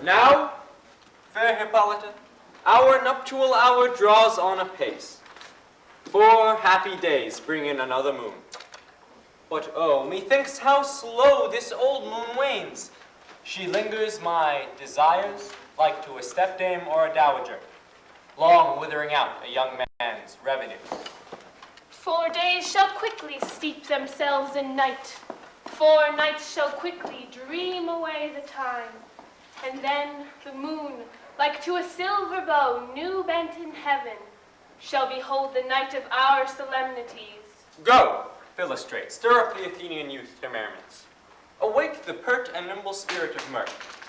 Now, fair Hippolyta, our nuptial hour draws on apace. 4 happy days bring in another moon. But oh, methinks how slow this old moon wanes. She lingers my desires like to a stepdame or a dowager, long withering out a young man's revenue. 4 days shall quickly steep themselves in night. 4 nights shall quickly dream away the time. And then the moon, like to a silver bow new bent in heaven, shall behold the night of our solemnities. Go, Philostrate, stir up the Athenian youth to merriments. Awake the pert and nimble spirit of mirth.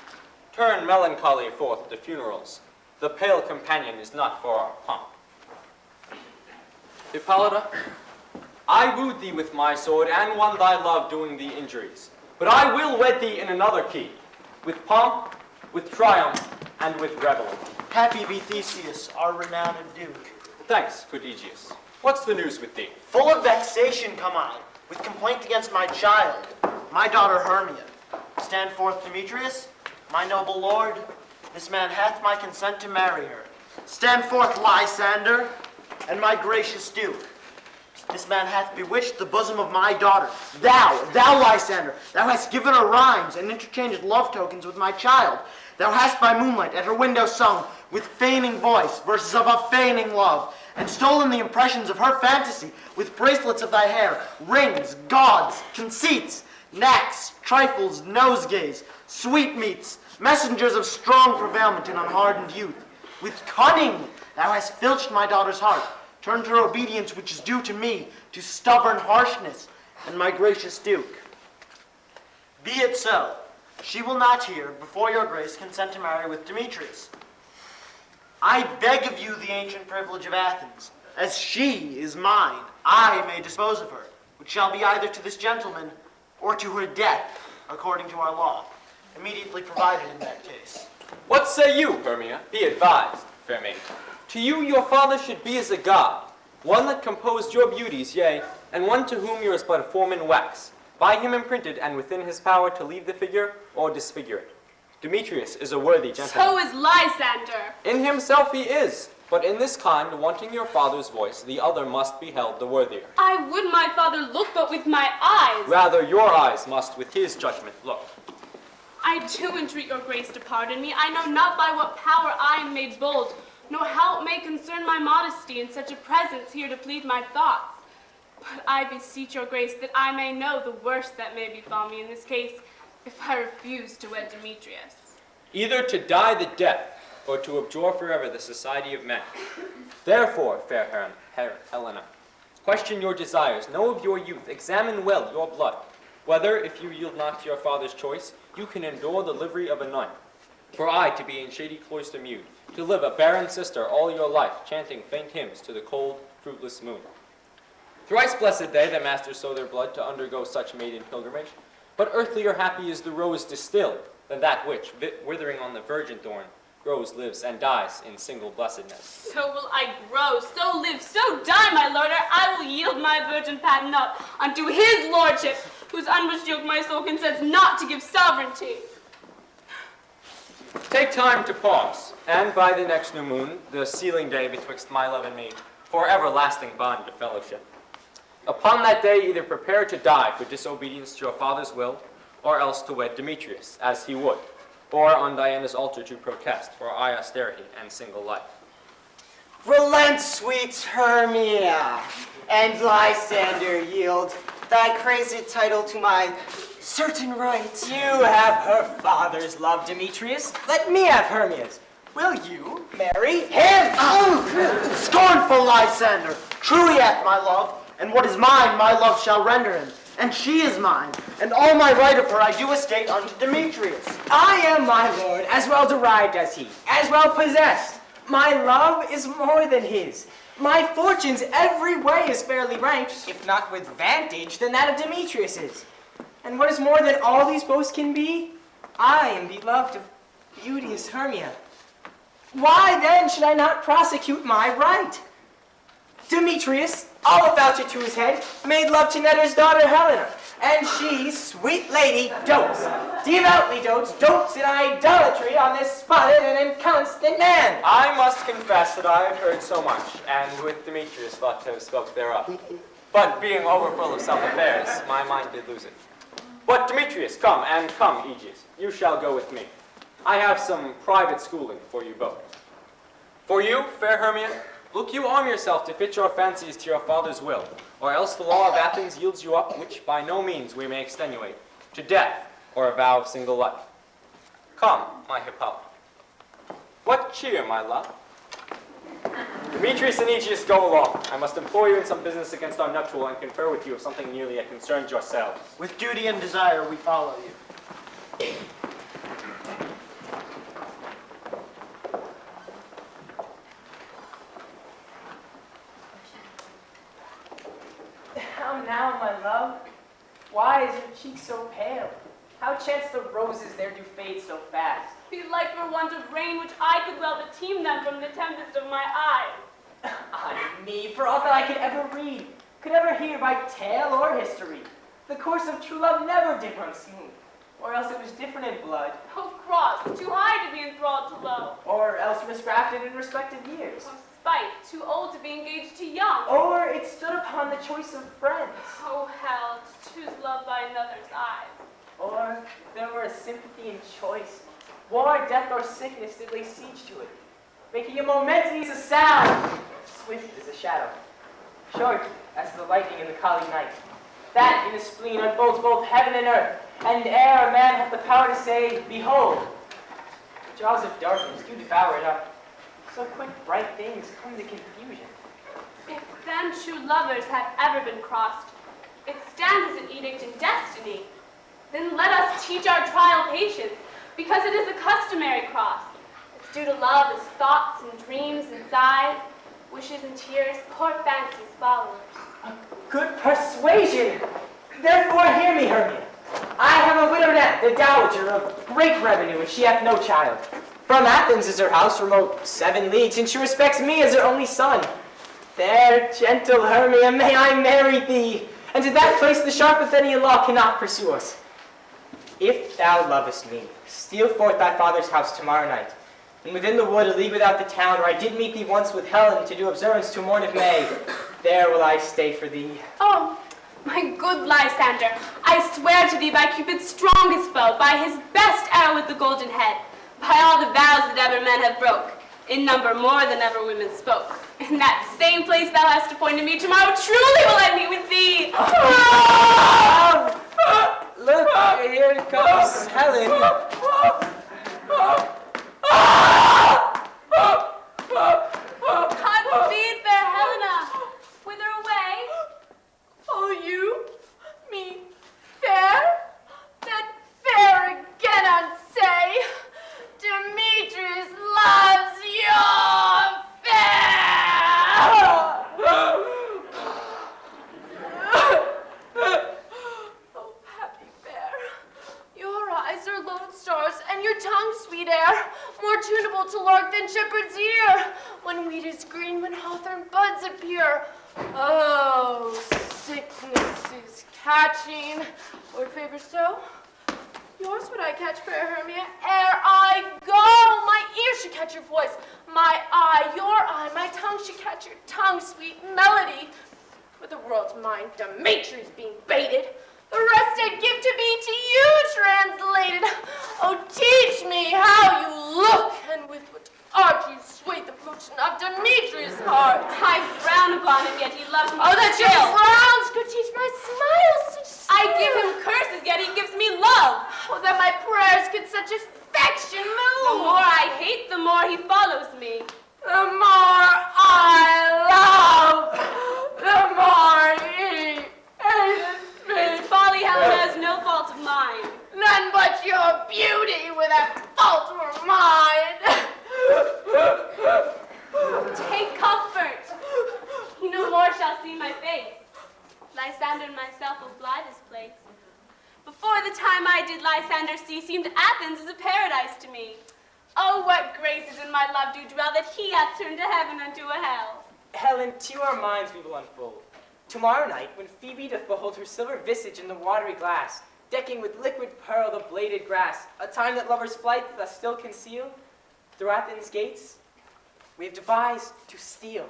Turn melancholy forth to funerals. The pale companion is not for our pomp. Hippolyta, I wooed thee with my sword and won thy love doing thee injuries. But I will wed thee in another key, with pomp, with triumph, and with revelry. Happy be Theseus, our renowned Duke. Thanks, good Aegeus. What's the news with thee? Full of vexation come I, with complaint against my child, my daughter Hermia. Stand forth, Demetrius, my noble lord. This man hath my consent to marry her. Stand forth, Lysander, and my gracious Duke. This man hath bewitched the bosom of my daughter. Thou, Lysander, thou hast given her rhymes and interchanged love tokens with my child. Thou hast by moonlight at her window sung, with feigning voice, verses of a feigning love, and stolen the impressions of her fantasy with bracelets of thy hair, rings, gauds, conceits, knacks, trifles, nosegays, sweetmeats, messengers of strong prevailment in unhardened youth. With cunning thou hast filched my daughter's heart, turned her obedience which is due to me to stubborn harshness, and my gracious Duke. Be it so. She will not here, before your grace, consent to marry with Demetrius. I beg of you the ancient privilege of Athens. As she is mine, I may dispose of her, which shall be either to this gentleman or to her death, according to our law, immediately provided in that case. What say you, Hermia? Be advised, fair maid. To you your father should be as a god, one that composed your beauties, yea, and one to whom you are but a form in wax, by him imprinted and within his power to leave the figure or disfigure it. Demetrius is a worthy gentleman. So is Lysander. In himself he is, but in this kind, wanting your father's voice, the other must be held the worthier. I would my father look but with my eyes. Rather, your eyes must with his judgment look. I do entreat your grace to pardon me. I know not by what power I am made bold, nor how it may concern my modesty in such a presence here to plead my thoughts. But I beseech your grace that I may know the worst that may befall me in this case, if I refuse to wed Demetrius. Either to die the death, or to abjure forever the society of men. Therefore, fair Helena, question your desires, know of your youth, examine well your blood, whether, if you yield not to your father's choice, you can endure the livery of a nun. For I to be in shady cloister mute, to live a barren sister all your life, chanting faint hymns to the cold, fruitless moon. Thrice blessed they that masters sow their blood to undergo such maiden pilgrimage, but earthlier happy is the rose distilled than that which, withering on the virgin thorn, grows, lives, and dies in single blessedness. So will I grow, so live, so die, my lord, or I will yield my virgin patent up unto his lordship, whose unwitched yoke my soul consents not to give sovereignty. Take time to pause, and by the next new moon, the sealing day betwixt my love and me, for everlasting bond of fellowship. Upon that day, either prepare to die for disobedience to your father's will, or else to wed Demetrius, as he would, or on Diana's altar to protest for high austerity and single life. Relent, sweet Hermia, and Lysander yield thy crazy title to my certain rights. You have her father's love, Demetrius. Let me have Hermia's. Will you marry him? Oh, scornful Lysander! Truly hath my love, and what is mine, my love shall render him. And she is mine, and all my right of her I do estate unto Demetrius. I am my lord, as well derived as he, as well possessed. My love is more than his. My fortunes every way is fairly ranked, if not with vantage, than that of Demetrius's. And what is more than all these boasts can be, I am beloved of beauteous Hermia. Why then should I not prosecute my right? Demetrius, all about you to his head, made love to Netter's daughter Helena, And she, sweet lady, dotes, devoutly dotes in idolatry on this spotted and inconstant man. I must confess that I have heard so much, and with Demetrius thought to have spoke thereof. But being overfull of self-affairs, my mind did lose it. But Demetrius, come, and come, Aegeus, you shall go with me. I have some private schooling for you both. For you, fair Hermia, look you arm yourself to fit your fancies to your father's will, or else the law of Athens yields you up, which by no means we may extenuate, to death or a vow of single life. Come, my Hippolyta. What cheer, my love? Demetrius and Aegeus, go along. I must employ you in some business against our nuptial and confer with you of something nearly that concerns yourselves. With duty and desire, we follow you. How now, my love? Why is your cheek so pale? How chance the roses there do fade so fast? Belike for want of rain, which I could well beteem them from the tempest of my eyes. Ay me, for aught that I could ever read, could ever hear by tale or history, the course of true love never did run smooth, or else it was different in blood, Oh, cross, too high to be enthralled to low. or else misgrafted in respective years, Oh, spite, too old to be engaged to young. or it stood upon the choice of friends, Oh, hell, to choose love by another's eyes. or there were a sympathy in choice, war, death, or sickness did lay siege to it, making a momentous a sound, swift as a shadow, short as the lightning in the collie night, that in his spleen unfolds both heaven and earth, and ere a man hath the power to say, behold, the jaws of darkness do devour it up. So quick bright things come to confusion. If then true lovers have ever been crossed, it stands as an edict in destiny. Then let us teach our trial patience, because it is a customary cross. It's due to love as thoughts and dreams and sighs, wishes and tears, poor fancies followers. Good persuasion! Therefore hear me, Hermia. I have a widowed aunt, the dowager, of great revenue, and she hath no child. From Athens is her house, remote 7 leagues, and she respects me as her only son. There, gentle Hermia, may I marry thee, and to that place the sharp Athenian law cannot pursue us. If thou lovest me, steal forth thy father's house tomorrow night, and within the wood a league without the town, where I did meet thee once with Helen to do observance to morn of May, there will I stay for thee. Oh, my good Lysander, I swear to thee by Cupid's strongest foe, by his best arrow with the golden head, by all the vows that ever men have broke, in number more than ever women spoke. In that same place thou hast appointed me, tomorrow truly will I meet with thee. Look, here comes Helen. Godspeed, fair Helena. Whither away? Oh, you? Me? Fair? That fair again I'd say. Demetrius loves your fair! Oh, happy fair. Your eyes are lodestars, and your tongue, sweet air, more tunable to lark than shepherd's ear. When wheat is green, when hawthorn buds appear. Oh, sickness is catching. Lord favor so? Yours would I catch, fair Hermia, ere I go. My ear should catch your voice, my eye, your eye, my tongue should catch your tongue, sweet melody. With the world's mind, Demetrius being baited, the rest I'd give to be to you translated. Oh, teach me how you look, and with what art you sway the fortune of Demetrius' heart. I frown upon him, yet he loves me Oh, that your still. frowns could teach my smiles such I give him curses, yet he gives me love. Oh, that my prayers could such affection The move. more I hate, the more he follows me. The more I love, the more he hates His me. folly, Helena, is no fault of mine. None but your beauty with that fault were mine. Take comfort. He no more shall see my face. Lysander and myself will fly this place. Before the time I did Lysander see, seemed Athens as a paradise to me. Oh, what graces in my love do dwell, that he hath turned to heaven unto a hell. Helen, to our minds we will unfold Tomorrow night, when Phoebe doth behold her silver visage in the watery glass, decking with liquid pearl the bladed grass, a time that lovers' flight thus still conceal, through Athens' gates, we have devised to steal.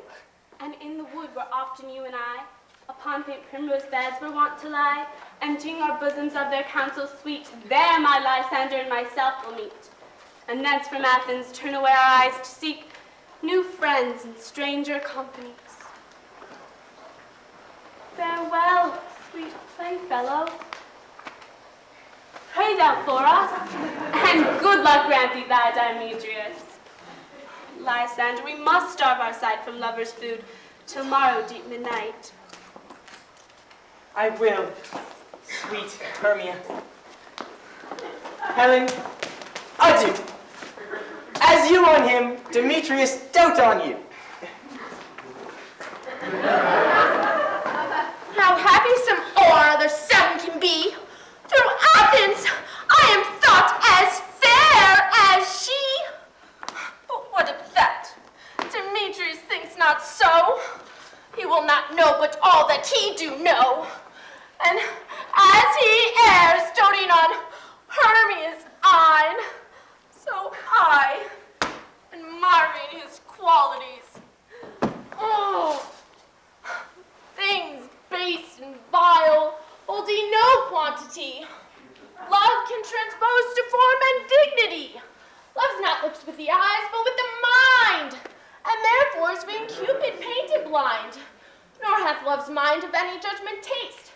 And in the wood where often you and I, upon faint primrose beds were wont to lie, emptying our bosoms of their counsels sweet, there my Lysander and myself will meet. And thence from Athens turn away our eyes to seek new friends and stranger companies. Farewell, sweet playfellow. Pray thou for us, and good luck grant thee thy Demetrius. Lysander, we must starve our sight from lovers' food till morrow deep midnight. I will, sweet Hermia. Helen, adieu. As you on him, Demetrius dote on you. How happy some or other son can be. Through Athens, I am thought as fair as she. But what of that? Demetrius thinks not so. He will not know but all that he do know. And as he errs, doting on Hermia's eyne, so I, admiring his qualities. Oh, things base and vile, holding no quantity. Love can transpose to form and dignity. Love's not looks with the eyes, but with the mind. And therefore is vain Cupid painted blind. Nor hath love's mind of any judgment taste.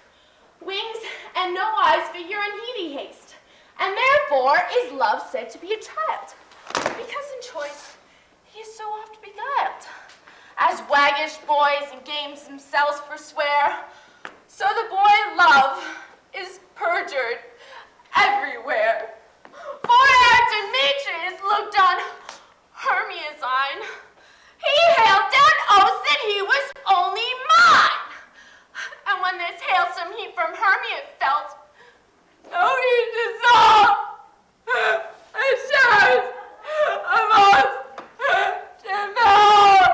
Wings and no eyes figure in heedy haste. And therefore is love said to be a child. Because in choice he is so oft beguiled. As waggish boys in games themselves forswear, so the boy love is perjured everywhere. For ere Demetrius looked on Hermia's eyne, he hailed down oaths that he was only mine. And when this hailsome he from Hermia felt, no he dissolved a shares of us to melt.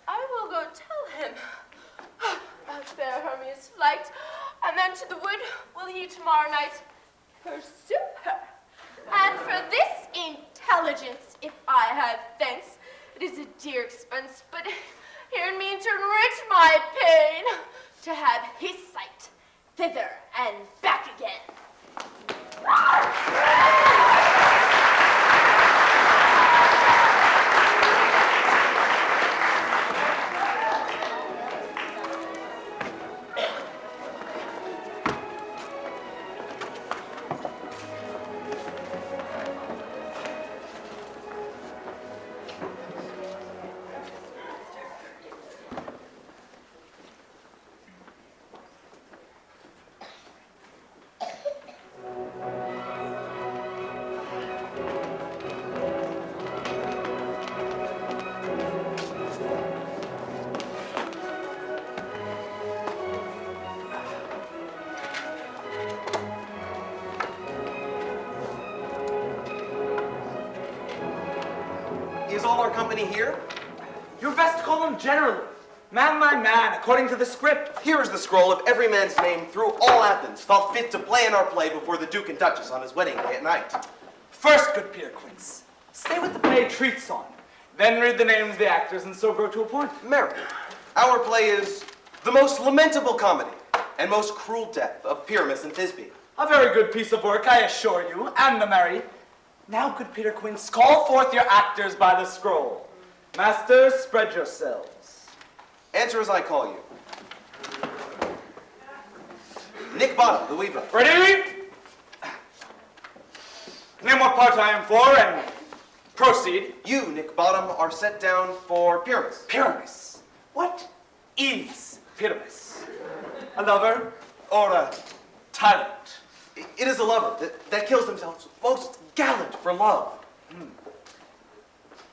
I will go tell him of fair Hermia's flight, and then to the wood will he tomorrow night pursue her. And for this intelligence, if I have thanks, it is a dear expense, but here mean to enrich my pain, to have his sight thither and back again. Is all our company here? You're best to call them generally. Man by man, according to the script. Here is the scroll of every man's name through all Athens, thought fit to play in our play before the Duke and Duchess on his wedding day at night. First, good Peter Quince, say what the play treats on. Then read the names of the actors and so grow to a point. Merry. Our play is the most lamentable comedy and most cruel death of Pyramus and Thisbe. A very good piece of work, I assure you, and the merry. Now, good Peter Quince, call forth your actors by the scroll. Masters, spread yourselves. Answer as I call you. Nick Bottom, the weaver. Ready? Name what part I am for and proceed. You, Nick Bottom, are set down for Pyramus. Pyramus. What is Pyramus? A lover or a tyrant? It is a lover that kills themselves most gallant for love.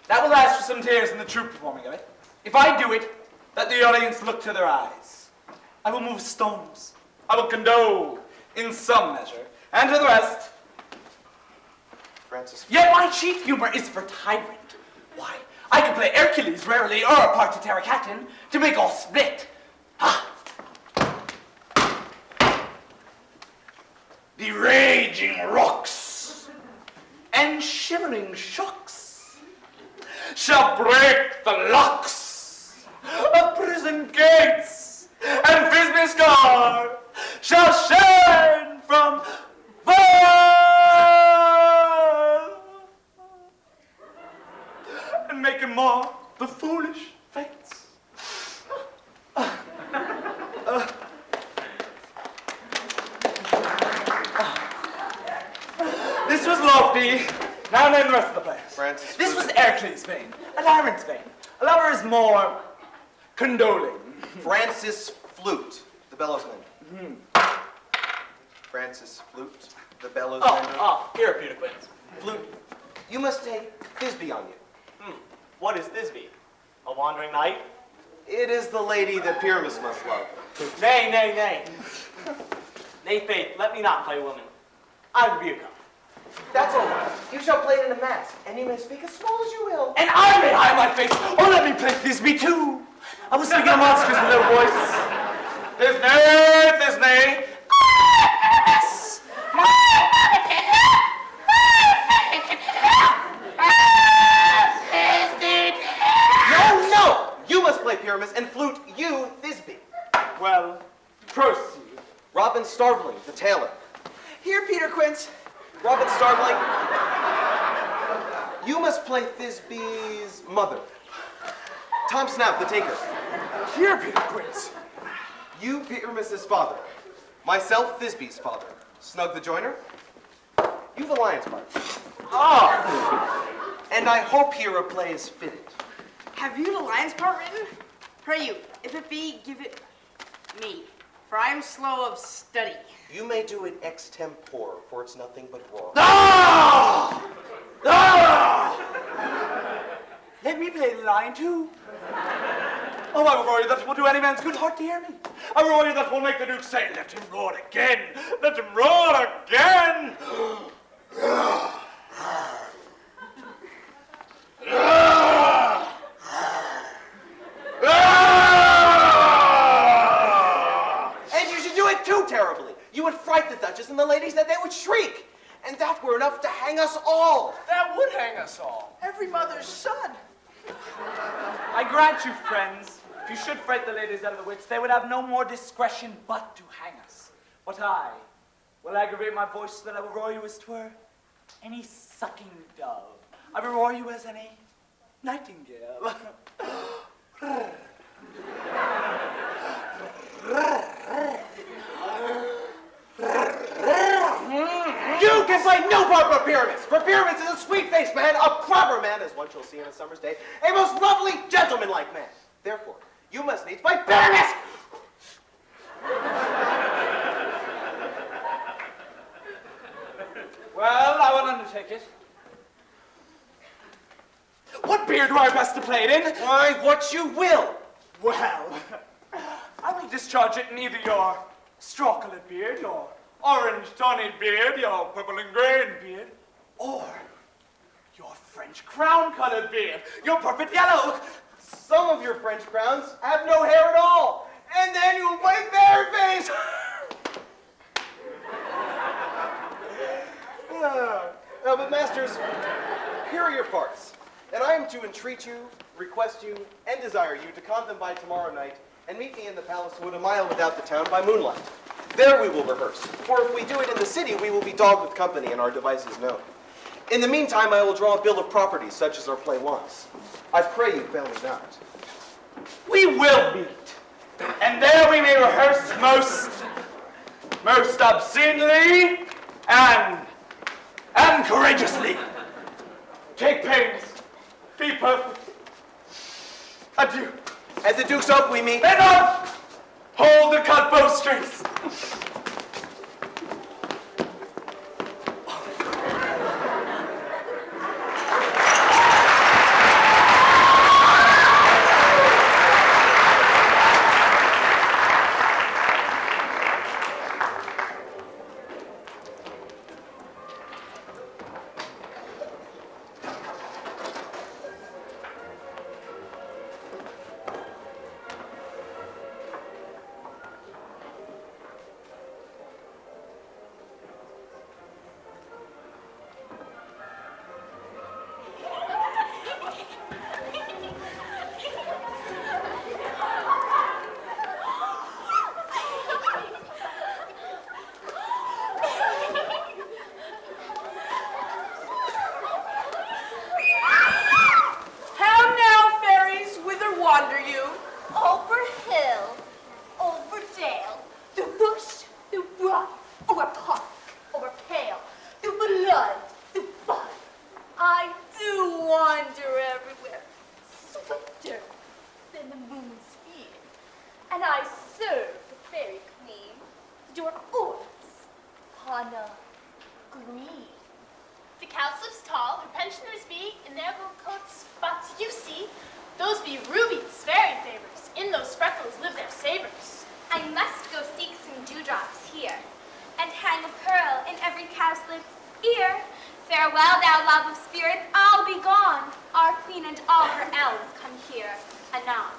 That will ask for some tears in the true performing of it. If I do it, let the audience look to their eyes. I will move stones. I will condole in some measure. And to the rest, Francis. Yet my chief humor is for tyrant. Why, I can play Hercules rarely or a part to Terracatan to make all split. Ha! The raging rocks and shivering shocks shall break the locks of prison gates, and Thisbe's scar shall shine from far and make him mar the foolish fates. This was lofty. Now name the rest of the players. Francis. This was Hercules' vein, a tyrant's vein. A lover is more condoling. Francis Flute, the bellows mender. Francis Flute, the bellows mender. Here, Peter Quince. Flute, you must take Thisbe on you. What is Thisbe? A wandering knight? It is the lady that Pyramus must love. Nay, nay, nay. Nay, Faith, let me not play woman. I rebuke her. That's all right. You shall play it in a mass, and you may speak as small as you will. And I may hide my face. Oh, let me play Thisbe too. I will speak in a monstrous little voice. Thisbe, Thisbe. Yes. No! You must play Pyramus, and Flute, you Thisbe. Well, proceed. Robin Starveling, the tailor. Here, Peter Quince. Robin Starveling, you must play Thisbe's mother. Tom Snout, the tinker. Here, Peter Quince. You, Pyramus's father. Myself, Thisbe's father. Snug the joiner. You, the lion's part. And I hope here a play is fitted. Have you the lion's part written? Pray you, if it be, give it me, for I am slow of study. You may do it extempore, for it's nothing but raw. Let me play the lion too. Oh, I will roar you that will do any man's good heart to hear me. I will roar you that will make the Duke say, let him roar again. Let him roar again. And you should do it too terribly. You would fright the Duchess and the ladies that they would shriek. And that were enough to hang us all. That would hang us all. Every mother's son. I grant you, friends, if you should fright the ladies out of the wits, they would have no more discretion but to hang us. But I will aggravate my voice so that I will roar you as 'twere any sucking dove. I will roar you as any nightingale. You can play no part but Pyramus, for Pyramus is a sweet-faced man, a proper man, as one shall see in a summer's day, a most lovely, gentlemanlike man. Therefore, you must needs play Pyramus! Well, I will undertake it. What beard do I best to play it in? Why, what you will. Well, I will discharge it in either your straw-colored beard, your orange tawny beard, your purple and gray beard, or your French crown-colored beard, your perfect yellow. Some of your French crowns have no hair at all, and then you'll play bareface. But masters, here are your parts, and I am to entreat you, request you, and desire you to come them by tomorrow night and meet me in the palace wood a mile without the town by moonlight. There we will rehearse, for if we do it in the city, we will be dogged with company and our devices known. In the meantime, I will draw a bill of properties such as our play wants. I pray you fail me not. We will meet, and there we may rehearse most obscenely and courageously. Take pains, be perfect. Adieu. At the Duke's Oak we meet. Enough! Hold the cut bowstrings. swifter than the moon's speed. And I serve the fairy queen, your orbs, on a green. The cowslips tall, her pensioners be in their gold coats, but you see, those be rubies, fairy favors. In those freckles live their savors. I must go seek some dewdrops here, and hang a pearl in every cowslip's ear. Farewell, thou love of spirits, I'll be gone. Our queen and all her elves come here anon.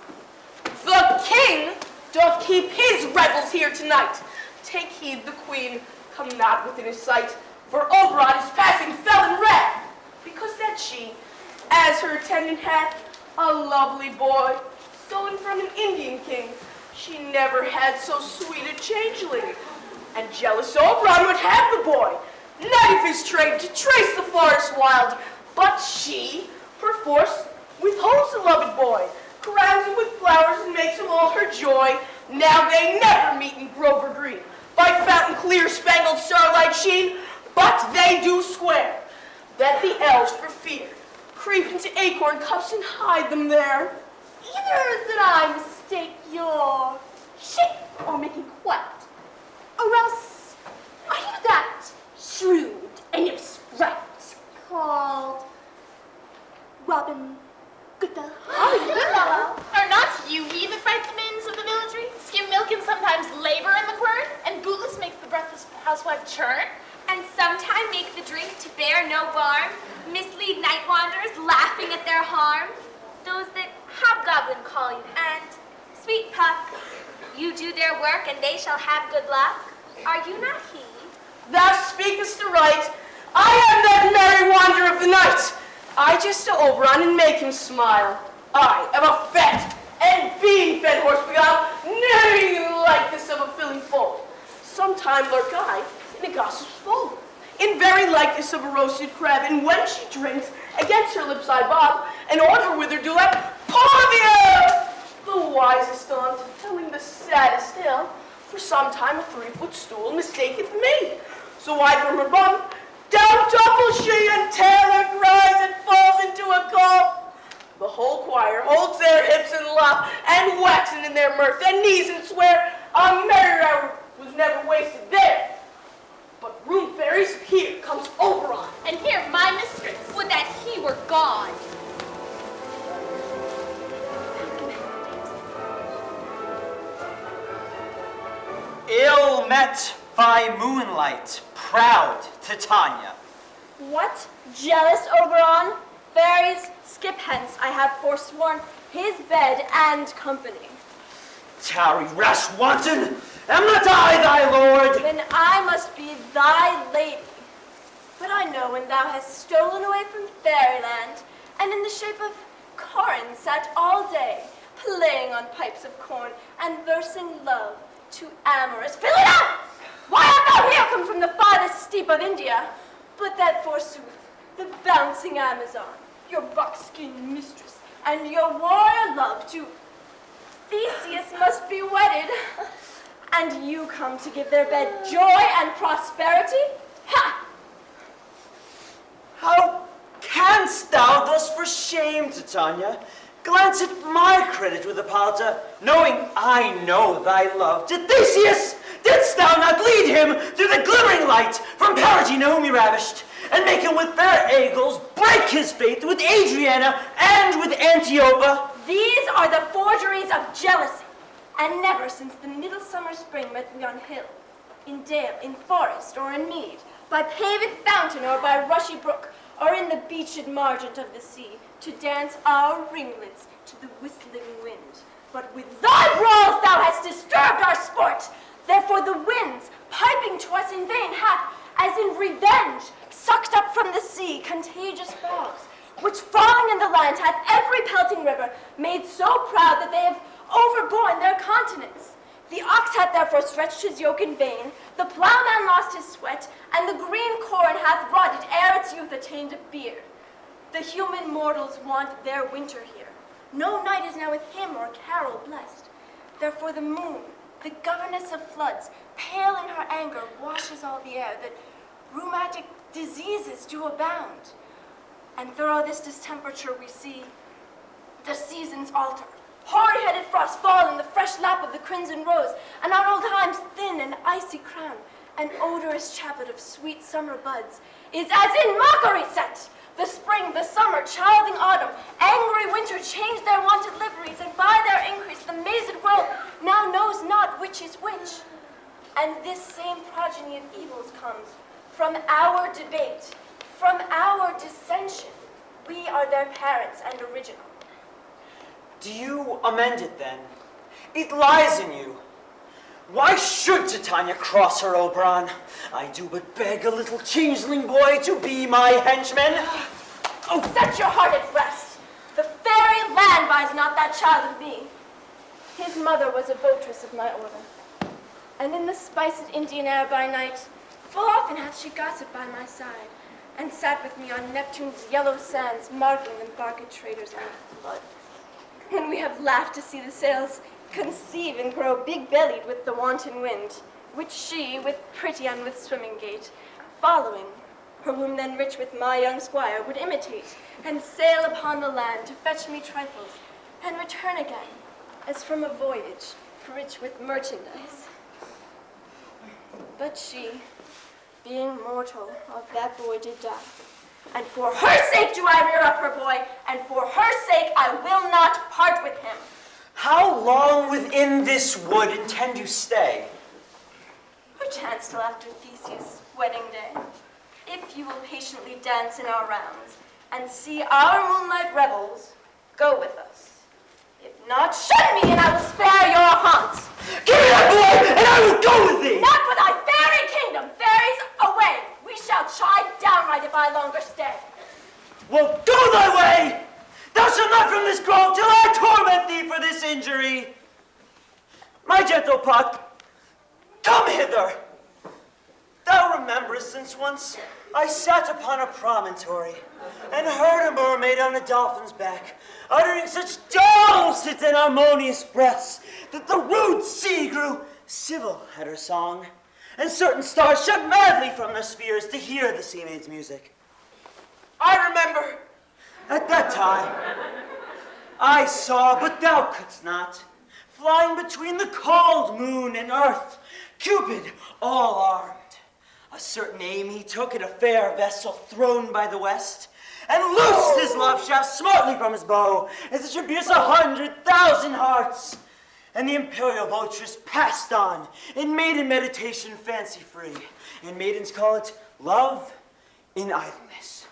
The king doth keep his revels here tonight. Take heed the queen come not within his sight, for Oberon is passing felon red, because that she, as her attendant hath, a lovely boy, stolen from an Indian king. She never had so sweet a changeling, and jealous Oberon would have the boy, not of his trade to trace the forest wild, but she, perforce, withholds the loved boy, crowns him with flowers and makes him all her joy. Now they never meet in Grover Green, by fountain clear spangled starlight sheen, but they do swear that the elves for fear creep into acorn cups and hide them there. Either that I mistake your shape or making quite, or else are you that shrewd and your sprite called Robin Goodfellow? Oh, Goodfellow. Are not you we the frightmans of the villagery? Skim milk and sometimes labor in the quern, and bootless makes the breathless housewife churn? And sometime make the drink to bear no barm, mislead night wanderers, laughing at their harm. Those that hobgoblin call you, and sweet puck, you do their work, and they shall have good luck. Are you not he? Thou speakest aright. I am that merry wanderer of the night. I jest to Oberon and make him smile. I am a fat and being fed horse beguile, nay, like this of a filling foal. Sometime lurk I in a gossip's fold, in very likeness of a roasted crab, and when she drinks, against her lips I bob, and on her withered dewlap, pour the air. The wisest aunt, telling the saddest tale, for sometime a 3-foot stool mistaketh me. So I from her bum, down tumbles she, and Taylor cries and falls into a cough. The whole choir holds their hips and laugh, and waxen in their mirth, and knees and swear a merry hour was never wasted there. But room fairies, here comes Oberon. And here my mistress. Would that he were gone. Ill met by moonlight, proud Titania. What? Jealous, Oberon? Fairies, skip hence, I have forsworn his bed and company. Tarry, rash wanton! Am not I thy lord? Then I must be thy lady. But I know when thou hast stolen away from fairyland, and in the shape of Corin sat all day, playing on pipes of corn, and versing love to amorous Philida! Why art thou here come from the farthest steep of India? But that forsooth, the bouncing Amazon, your buckskin mistress, and your warrior love to Theseus must be wedded. And you come to give their bed joy and prosperity? Ha! How canst thou thus for shame, Titania, glance at my credit with Hippolyta, knowing I know thy love to Theseus? Didst thou not lead him through the glimmering light from Perigene whom he ravished, and make him with fair Aigles break his faith with Adriana and with Antiopa? These are the forgeries of jealousy, and never since the middle summer spring met we on hill, in dale, in forest, or in mead, by paved fountain or by rushy brook, or in the beached margent of the sea, to dance our ringlets to the whistling wind. But with thy brawls thou hast disturbed our sport. Therefore the winds, piping to us in vain, hath, as in revenge, sucked up from the sea contagious fogs, which falling in the land hath every pelting river made so proud that they have overborne their continents. The ox hath therefore stretched his yoke in vain, the plowman lost his sweat, and the green corn hath rotted ere its youth attained a beard. The human mortals want their winter here. No night is now with hymn or carol blessed. Therefore the moon, the governess of floods, pale in her anger, washes all the air, that rheumatic diseases do abound. And through all this distemperature we see the seasons alter. Hoary-headed frosts fall in the fresh lap of the crimson rose, and on old time's thin and icy crown, an odorous chaplet of sweet summer buds is as in mockery set. The spring, the summer, childing autumn, angry winter change their wonted liveries, and by their increase the mazed world now knows not which is which. And this same progeny of evils comes from our debate, from our dissension. We are their parents and original. Do you amend it then? It lies in you. Why should Titania cross her Oberon? I do but beg a little changeling boy to be my henchman. Oh, set your heart at rest. The fairy land buys not that child of me. His mother was a votress of my order, and in the spiced Indian air by night, full often hath she gossiped by my side, and sat with me on Neptune's yellow sands, marking them barked traders on flood. When we have laughed to see the sails conceive and grow big-bellied with the wanton wind, which she, with pretty and with swimming gait, following, her womb then rich with my young squire, would imitate, and sail upon the land to fetch me trifles, and return again, as from a voyage, rich with merchandise. But she, being mortal, of that boy did die. And for her sake do I rear up her boy, and for her sake I will not part with him. How long within this wood intend you stay? Perchance till after Theseus' wedding day, if you will patiently dance in our rounds, and see our moonlight revels, go with us. If not, shun me, and I will spare your haunts. Give me that boy, and I will go with thee! Not for thy fairy kingdom, fairies away! We shall chide downright if I longer stay. Well, go thy way! Thou shalt not from this grove till I torment thee for this injury. My gentle Puck, come hither. Thou rememberest since once I sat upon a promontory and heard a mermaid on a dolphin's back, uttering such dulcet and harmonious breaths that the rude sea grew civil at her song, and certain stars shut madly from their spheres to hear the sea maid's music. I remember. At that time, I saw, but thou couldst not, flying between the cold moon and earth, Cupid all armed. A certain aim he took at a fair vessel thrown by the west, and loosed his love shaft smartly from his bow, as it should pierce 100,000 hearts. And the imperial votress passed on in maiden meditation fancy-free, and maidens call it love in idleness.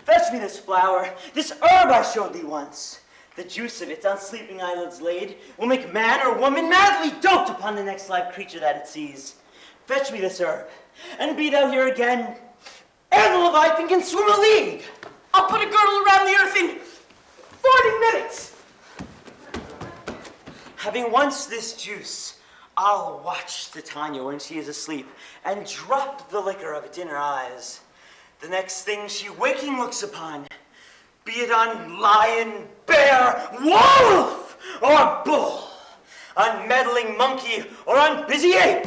Fetch me this flower, this herb I showed thee once. The juice of it, on sleeping eyelids laid, will make man or woman madly dote upon the next live creature that it sees. Fetch me this herb, and be thou here again, ere the Leviathan can swim a league. I'll put a girdle around the earth in 40 minutes. Having once this juice, I'll watch Titania when she is asleep, and drop the liquor of it in her eyes. The next thing she waking looks upon, be it on lion, bear, wolf, or bull, on meddling monkey, or on busy ape,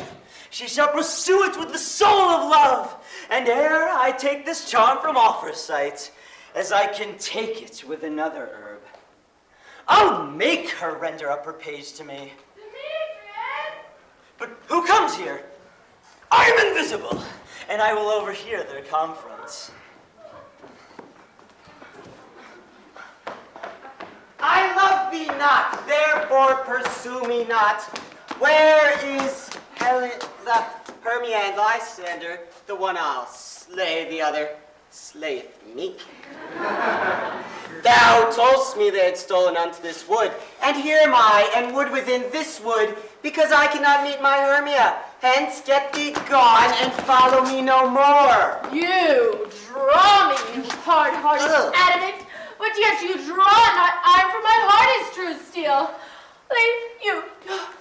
she shall pursue it with the soul of love, and ere I take this charm from off her sight, as I can take it with another herb, I'll make her render up her page to me. Demetrius! But who comes here? I am invisible, and I will overhear their conference. I love thee not, therefore pursue me not. Where is the Hermia and Lysander? The one I'll slay, the other slayeth me. Thou toldst me they had stolen unto this wood, and here am I, and wood within this wood, because I cannot meet my Hermia. Hence, get thee gone, and follow me no more. You draw me, you hard-hearted adamant, but yet you draw not. I, for my heart is true steel. Leave you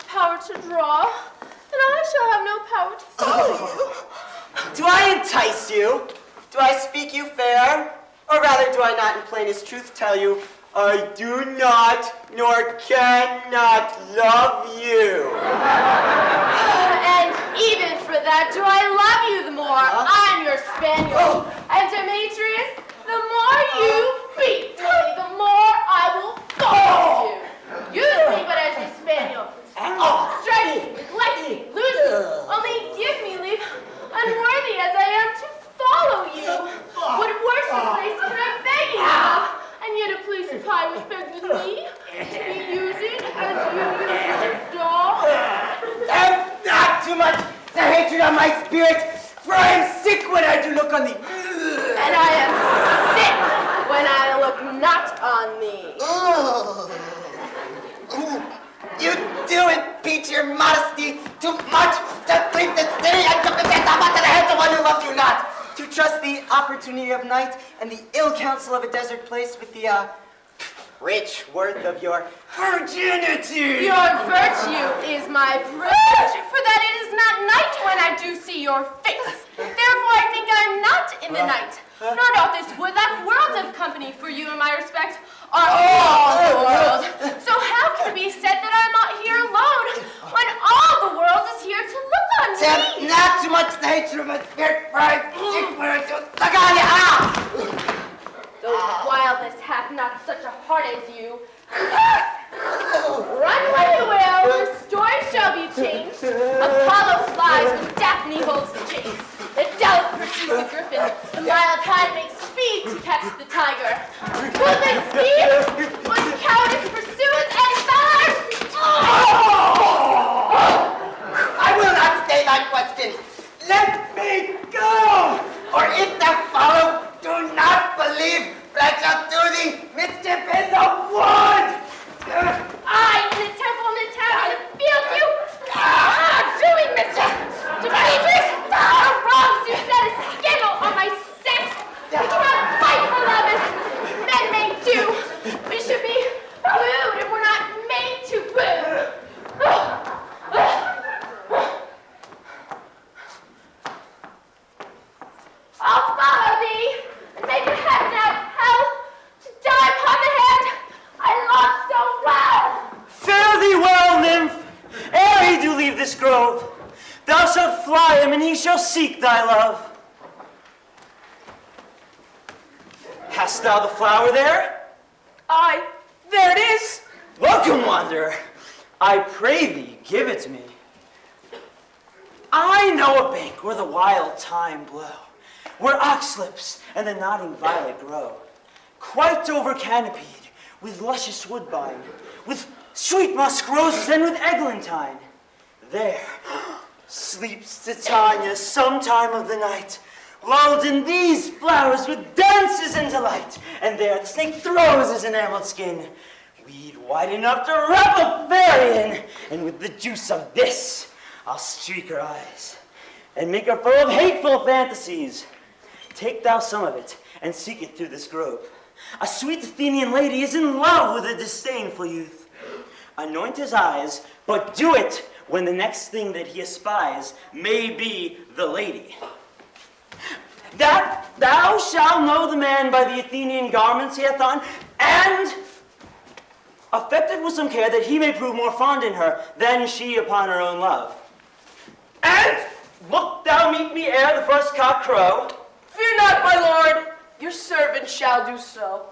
power to draw, and I shall have no power to follow you. Do I entice you? Do I speak you fair? Or rather, do I not in plainest truth tell you, I do not, nor cannot love you? And even for that, do I love you the more? I'm your spaniel. And Demetrius, the more you beat me, the more I will fall. really supply respect with me to be using as you use your doll? Not too much the hatred on my spirit, for I am sick when I do look on thee. And I am sick when I look not on thee. You do impeach your modesty too much to leave the city and to present the to the hands of one who loves you not. To trust the opportunity of night and the ill counsel of a desert place with the rich worth of your virginity. Your virtue is my privilege, for that it is not night when I do see your face. Therefore I think I am not in the night. Nor doth this wood lack worlds of company, for you in my respect are all the world. So how can it be said that I am not here alone, when all the world is here to look on me? Not too much the hatred of my spirit, for I am sick when I do look on you. Though wildness hath not such a heart as you. Run when you will, your story shall be changed. Apollo flies when Daphne holds the chase. The dove pursues the griffin. The mild tide makes speed to catch the tiger. Will they speed? When cowardice pursues and valor. I will not stay thy questions. Let me go, or if thou follow, do not believe, but I shall do thee mischief in the wood. I, in the temple, in the town, in the field, you are doing mischief. Demetrius, the wrongs you said a scandal on my sex. We cannot fight for love as men may do. We should be wooed and we're not made to woo. I'll follow thee and make it heaven out of hell to die upon the hand I loved so well. Fare thee well, nymph, ere he do leave this grove. Thou shalt fly him, and he shall seek thy love. Hast thou the flower there? Aye, there it is. Welcome, wanderer. I pray thee, give it me. I know a bank where the wild thyme blow, where oxlips and the nodding violet grow, quite over canopied with luscious woodbine, with sweet musk roses and with eglantine. There sleeps Titania some time of the night, lulled in these flowers with dances and delight. And there the snake throws his enameled skin, weed wide enough to wrap a fairy in. And with the juice of this, I'll streak her eyes and make her full of hateful fantasies. Take thou some of it and seek it through this grove. A sweet Athenian lady is in love with a disdainful youth. Anoint his eyes, but do it when the next thing that he espies may be the lady. That thou shalt know the man by the Athenian garments he hath on, and affected with some care that he may prove more fond in her than she upon her own love. And look thou meet me ere the first cock crow. Fear not, my lord. Your servant shall do so.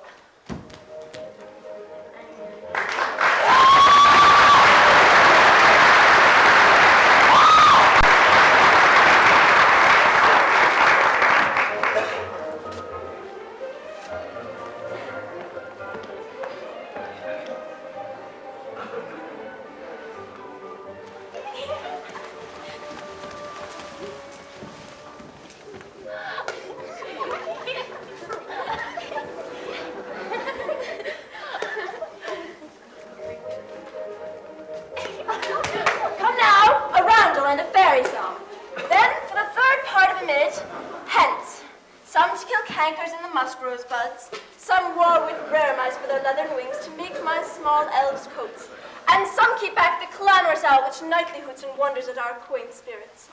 Nightly hoots and wonders at our quaint spirits.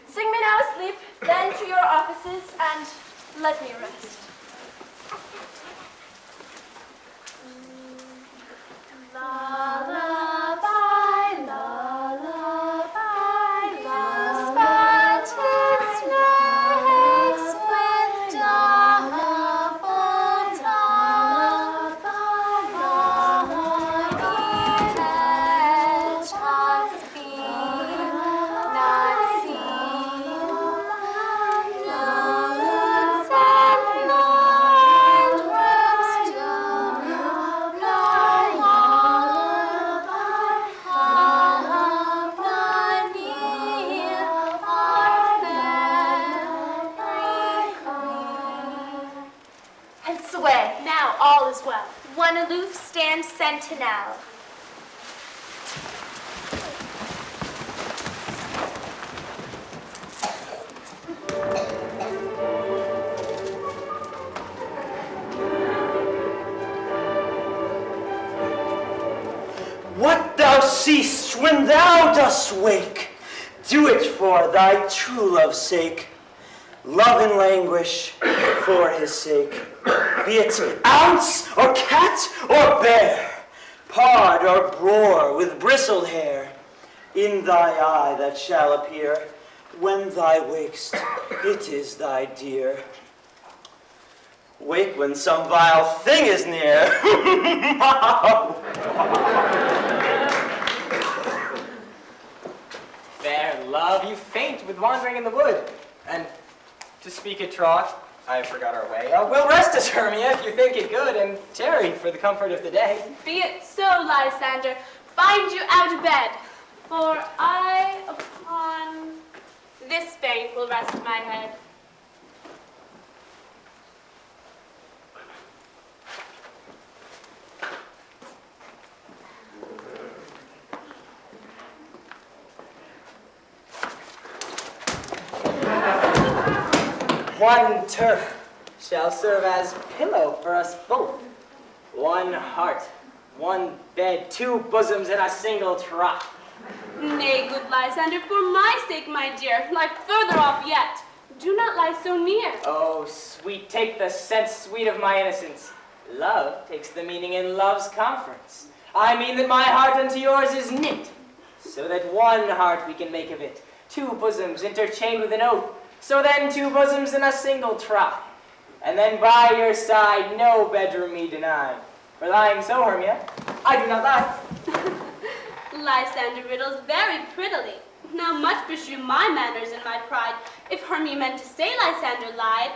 Sing me now asleep, then to your offices, and let me rest. Lullaby, lullaby, spotted snakes with double top, hedgehogs be not seen, lutes and aloof stand sentinel. What thou seest when thou dost wake, do it for thy true love's sake. Love and languish for his sake. Be it ounce or cat or bear, pard or boar with bristled hair, in thy eye that shall appear, when thy wakest, it is thy dear. Wake when some vile thing is near. Fair love, you faint with wandering in the wood. And to speak a trot, I forgot our way. We'll rest us, Hermia, if you think it good, and tarry for the comfort of the day. Be it so, Lysander. Find you out of bed, for I upon this bank will rest my head. One turf shall serve as pillow for us both. One heart, one bed, two bosoms in a single trot. Nay, good Lysander, for my sake, my dear, lie further off yet. Do not lie so near. Oh, sweet, take the sense sweet of my innocence. Love takes the meaning in love's conference. I mean that my heart unto yours is knit, so that one heart we can make of it, two bosoms interchained with an oath, so then two bosoms in a single trot. And then by your side no bedroom me deny. For lying so, Hermia, I do not lie. Lysander riddles very prettily. Now much beshrew my manners and my pride, if Hermia meant to say Lysander lied.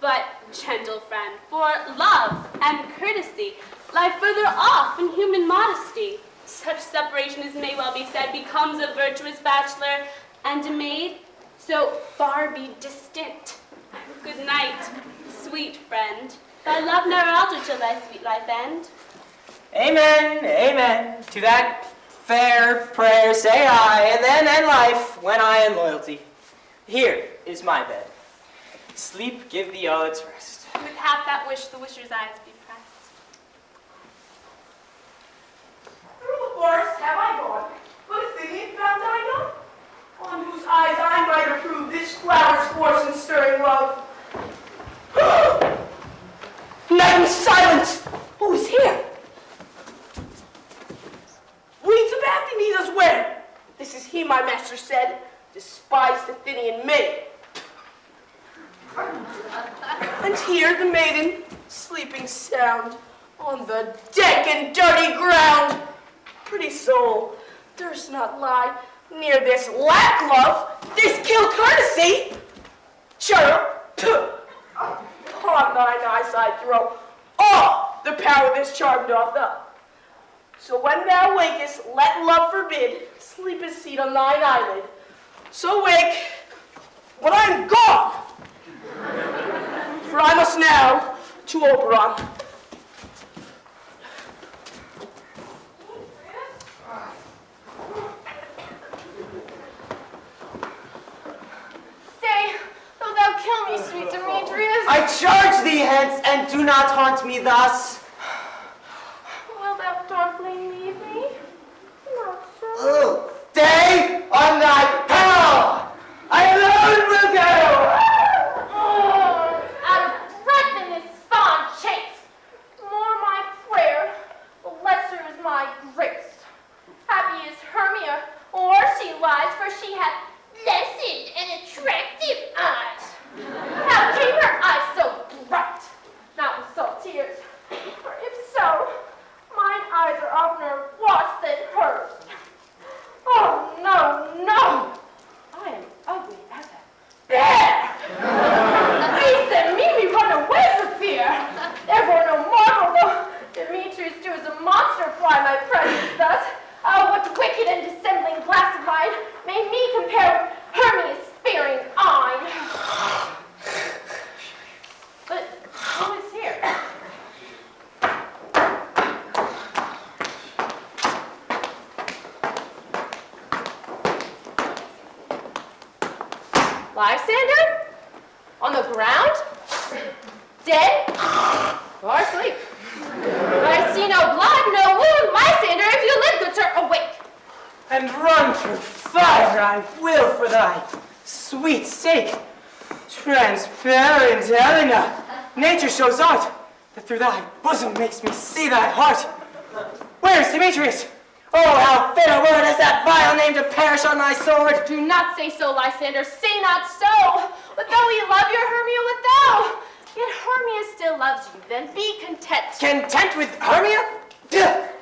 But, gentle friend, for love and courtesy lie further off in human modesty. Such separation as may well be said becomes a virtuous bachelor and a maid, so far be distant. Good night, sweet friend. Thy love ne'er alter till thy sweet life end. Amen, amen. To that fair prayer say I, and then end life when I end loyalty. Here is my bed. Sleep give thee all its rest. With half that wish, the wisher's eyes be pressed. Through the forest have I gone, but Athenian found I none, on whose eyes I might approve this flower's force and stirring love. Night and silence! Who is here? Weeds of Athenies us where? This is he, my master said, despised Athenian maid. And here the maiden, sleeping sound, on the dank and dirty ground. Pretty soul, durst not lie near this lack love, this kill courtesy. Chirrup, upon thine eyesight throw all the power this charm doth up. So when thou wakest, let love forbid sleep his seat on thine eyelid. So wake, when I am gone, for I must now to Oberon. Stay, though thou kill me, sweet Demetrius. I charge thee hence, and do not haunt me thus. Wilt thou darkly leave me? Not so. Oh, stay on thy peril! I alone will go! Out of breath in this fond chase. The more my prayer, the lesser is my grace. Happy is Hermia, or she lies, for she hath blessed and attractive eyes. How came her eyes so bright? Not with salt tears, for if so, mine eyes are oftener washed than hers. Oh, no, no! I am ugly as a bear! Beasts and me run away for fear. Therefore, no marvel though Demetrius too is a monster fly my presence thus. Oh, what wicked and dissembling glass of mine made me compare with Hermia's fearing eye. But who is here? Lysander? On the ground? Dead? Or asleep? I see no blood, no wound. Lysander, if you live, good sir, awake. And run through fire I will for thy sweet sake. Transparent Helena, nature shows art that through thy bosom makes me see thy heart. Where's Demetrius? Oh, how fit a word is that vile name to perish on my sword. Do not say so, Lysander, say not so. But though we love your Hermia with thou, yet Hermia still loves you, then be content. Content with Hermia?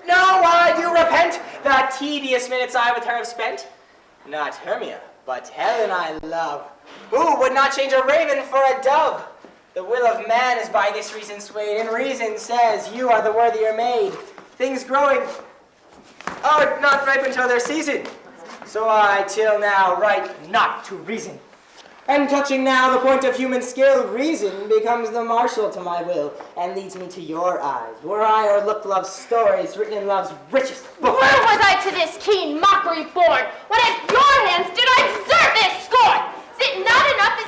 No, I do repent. The tedious minutes I with her have spent. Not Hermia, but Helen I love. Who would not change a raven for a dove? The will of man is by this reason swayed, and reason says you are the worthier maid. Things growing are not ripe until their season. So I till now write not to reason. And touching now the point of human skill, reason becomes the marshal to my will, and leads me to your eyes, where I o'erlook love's stories written in love's richest book. Where was I to this keen mockery born, when at your hands did I exert this scorn? Is it not enough,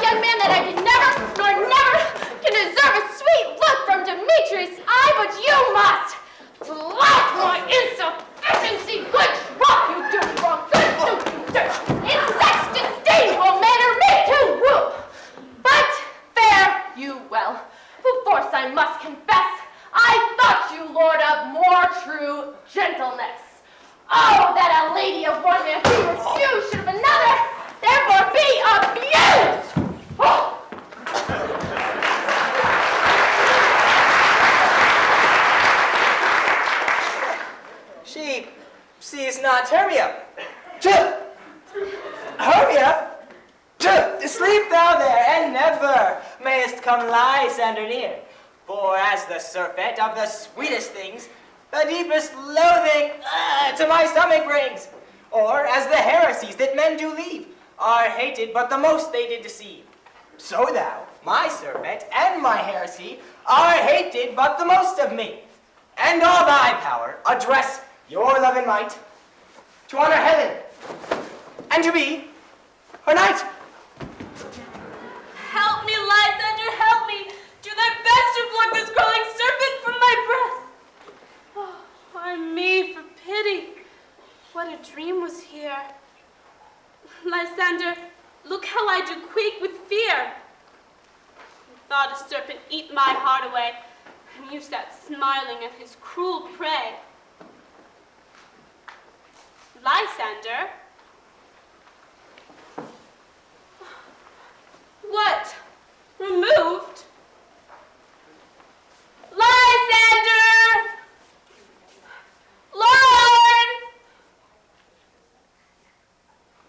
young man, that I did never, nor never, can deserve a sweet look from Demetrius' eye, but you must. Laugh my insufficiency, good drop you do wrong, good suit you dirt, in such disdainful manner me to woo. But fare you well, perforce I must confess, I thought you lord of more true gentleness. Oh, that a lady of one man who refused should of another, therefore be abused. Oh. She sees not Hermia. Hermia? Sleep thou there, and never mayest come Lysander near. For as the surfeit of the sweetest things, the deepest loathing to my stomach brings. Or as the heresies that men do leave, are hated, but the most they did deceive. So thou, my surfeit, and my heresy, are hated, but the most of me. And all thy power address your love and might, to honor Helen, and to be her knight. Help me, Lysander, help me. Do thy best to pluck this crawling serpent from my breast. Oh, why me, for pity. What a dream was here. Lysander, look how I do quake with fear. Thought a serpent eat my heart away, and you sat smiling at his cruel prey. Lysander? What? Removed? Lysander! Lord!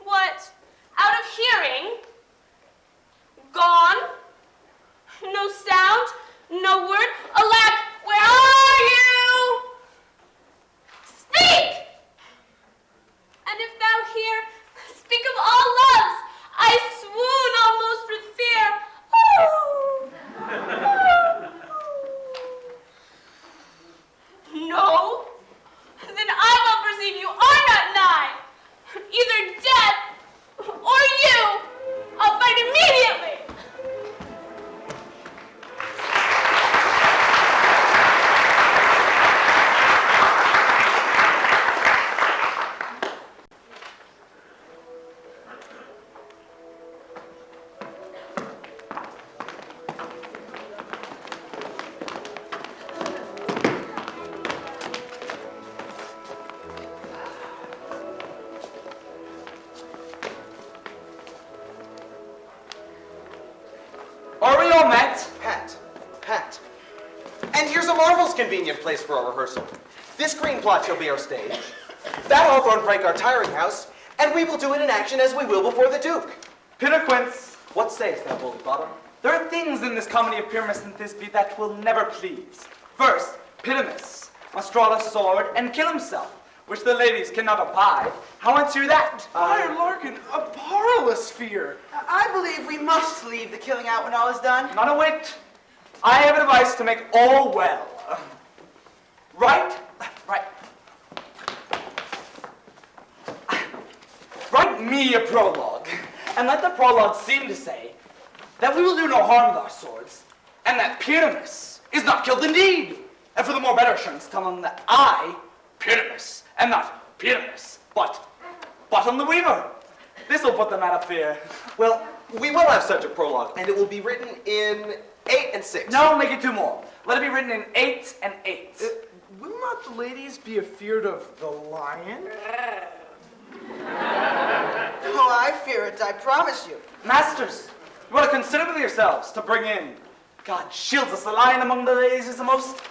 What? Out of hearing? Gone? No sound? No word? Alack, where are you? Speak! And if thou hear, speak of all loves. I swoon almost with fear. Oh. No? Then I will perceive you are not nigh. Either death or you. I'll fight immediately. Are we all met? Pat. And here's a marvelous convenient place for a rehearsal. This green plot shall be our stage. That hawthorn prank our tiring house, and we will do it in action as we will before the Duke. Pitterquince, What sayest thou, bully bottom? there are things in this comedy of Pyramus and Thisbe that will never please. First, Pyramus must draw the sword and kill himself, which the ladies cannot abide. How answer that? Friar Larkin, a parlous fear. I believe we must leave the killing out when all is done. Not a whit. I have advice to make all well. Right. Write me a prologue, And let the prologue seem to say that we will do no harm with our swords, and that Pyramus is not killed indeed. And for the more better assurance, tell them that I, Pyramus, am not Pyramus, but Bottom the Weaver. This will put them out of fear. Well, we will have such a prologue, and it will be written in 8 and 6. No, make it 2 more. Let it be written in 8 and 8. Will not the ladies be afeard of the lion? Oh, I fear it, I promise you. Masters, you ought to consider with yourselves to bring in. God shields us, the lion among the ladies is a most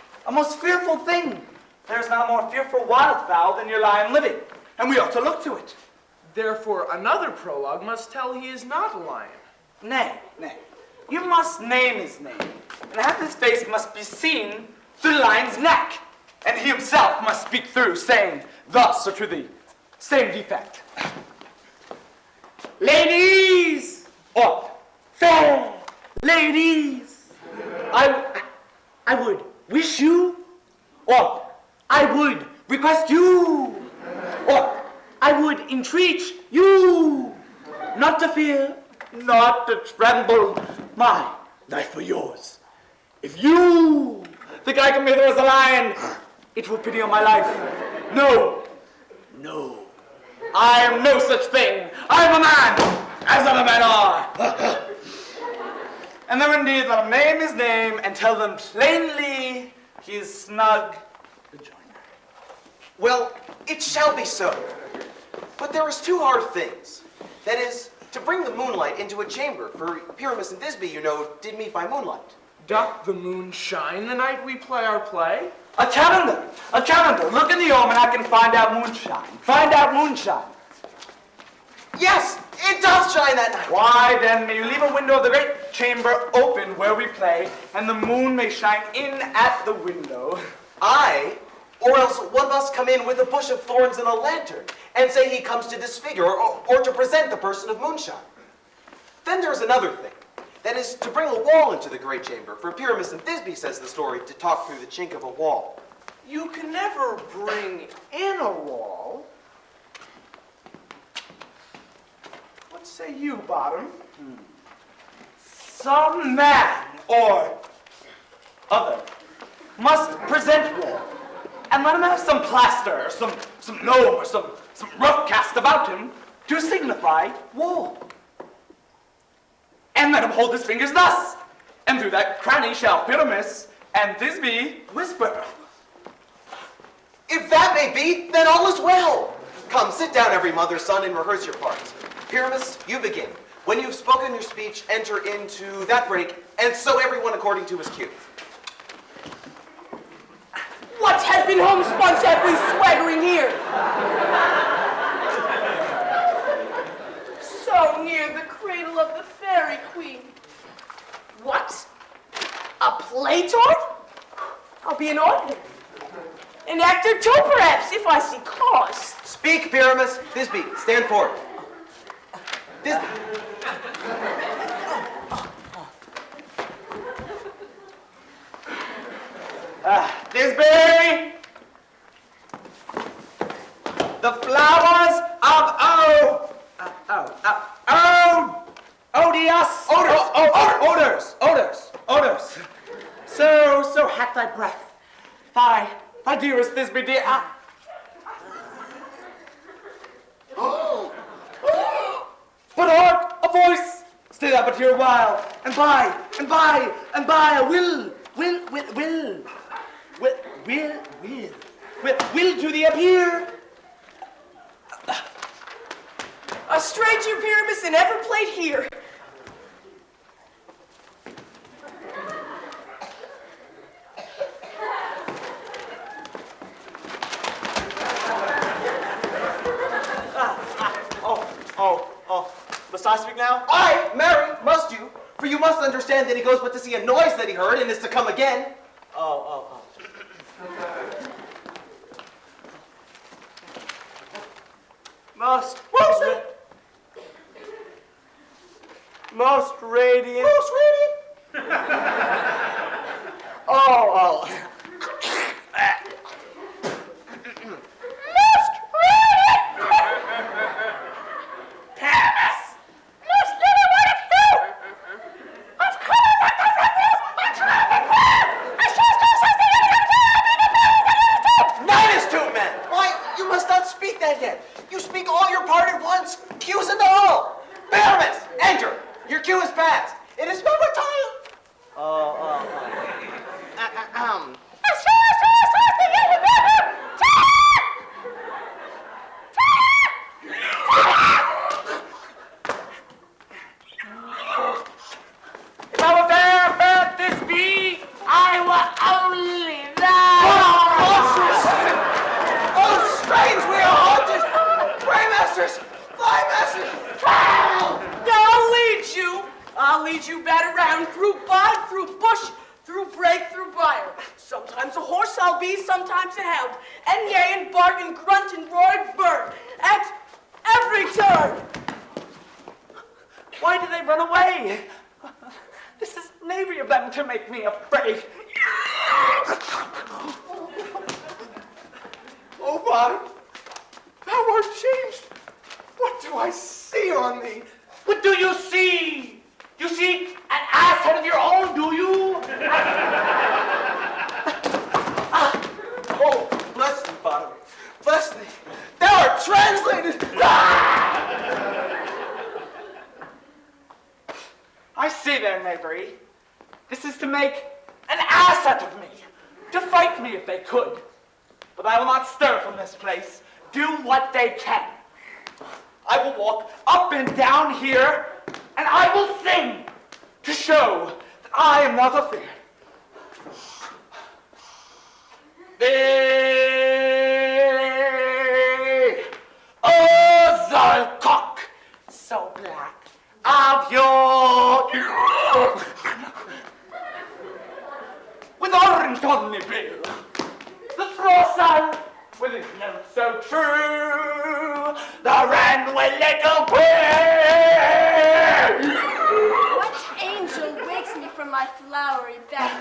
fearful thing. There is not a more fearful wildfowl than your lion living, and we ought to look to it. Therefore, another prologue must tell he is not a lion. Nay, you must name his name, and half his face must be seen through the lion's neck, and he himself must speak through, saying thus or to the same defect. Ladies, or fair ladies, I would wish you, or I would request you, or I would entreat you not to fear, not to tremble, my life for yours. If you think I come hither as a lion, it will pity on my life. No, I am no such thing. I am a man, as other men are. And then indeed let him name his name and tell them plainly he is snug rejoinder. Well, it shall be so. But there is 2 hard things. That is, to bring the moonlight into a chamber, for Pyramus and Thisbe, you know, did meet by moonlight. Doth the moon shine the night we play our play? A calendar. Look in the almanac and find out moonshine. Yes, it does shine that night. Why then may you leave a window of the great chamber open where we play, and the moon may shine in at the window. Aye, or else one must come in with a bush of thorns and a lantern, and say he comes to disfigure or to present the person of moonshine. Then there's another thing. That is, to bring a wall into the great chamber, for Pyramus and Thisbe, says the story, to talk through the chink of a wall. You can never bring in a wall. What say you, Bottom? Some man or other must present wall, and let him have some plaster, or some loam, or some rough cast about him to signify wall. And let him hold his fingers thus, and through that cranny shall Pyramus and Thisbe whisper. If that may be, then all is well. Come, sit down, every mother's son, and rehearse your parts. Pyramus, you begin. When you've spoken your speech, enter into that break, and so everyone according to his cue. What has been homespun have been swaggering here? So near the cradle of the fairy queen. What? A Plator? I'll be an auditor. An actor too, perhaps, if I see cause. Speak, Pyramus. Thisbe, stand forward. Thisbe. Thisbe, the flowers of odors. So hath thy breath. Thy dearest Thisbe, dear. But hark, a voice. Stay thou but here a while, and by I will to thee appear. A stranger Pyramus and ever played here. Must I speak now? Aye, marry, must you? For you must understand that he goes but to see a noise that he heard and is to come again. Oh. Most radiant. Oh. 9 is 2 men. Why, you must not speak that yet. You speak all your part at once. Cues in the hall. Baroness, enter. Your cue is passed. It is no time. If I were there, but this be, I were only that. Oh, strange, we are haunted. Waymasters, flymasters. I'll lead you bad around through bog, through bush, through brake, through briar. Sometimes a horse I'll be, sometimes a hound, and yea, and bark, and grunt, and roar, and burn, at every turn. Why do they run away? This is knavery of them to make me afraid. Oh, bottom, thou art changed. What do I see on thee? What do you see? You see an ass head of your own, do you? Oh, bless thee, bottom. Bless thee. Thou art translated. I see their knavery. This is to make an ass out of me, to fight me if they could. But I will not stir from this place. Do what they can. I will walk up and down here, and I will sing to show that I am not afraid. They, oh, Zalcock, so black of your, with orange on the bill, the throstle with his note so true, the runway little quill. What angel wakes me from my flowery bed?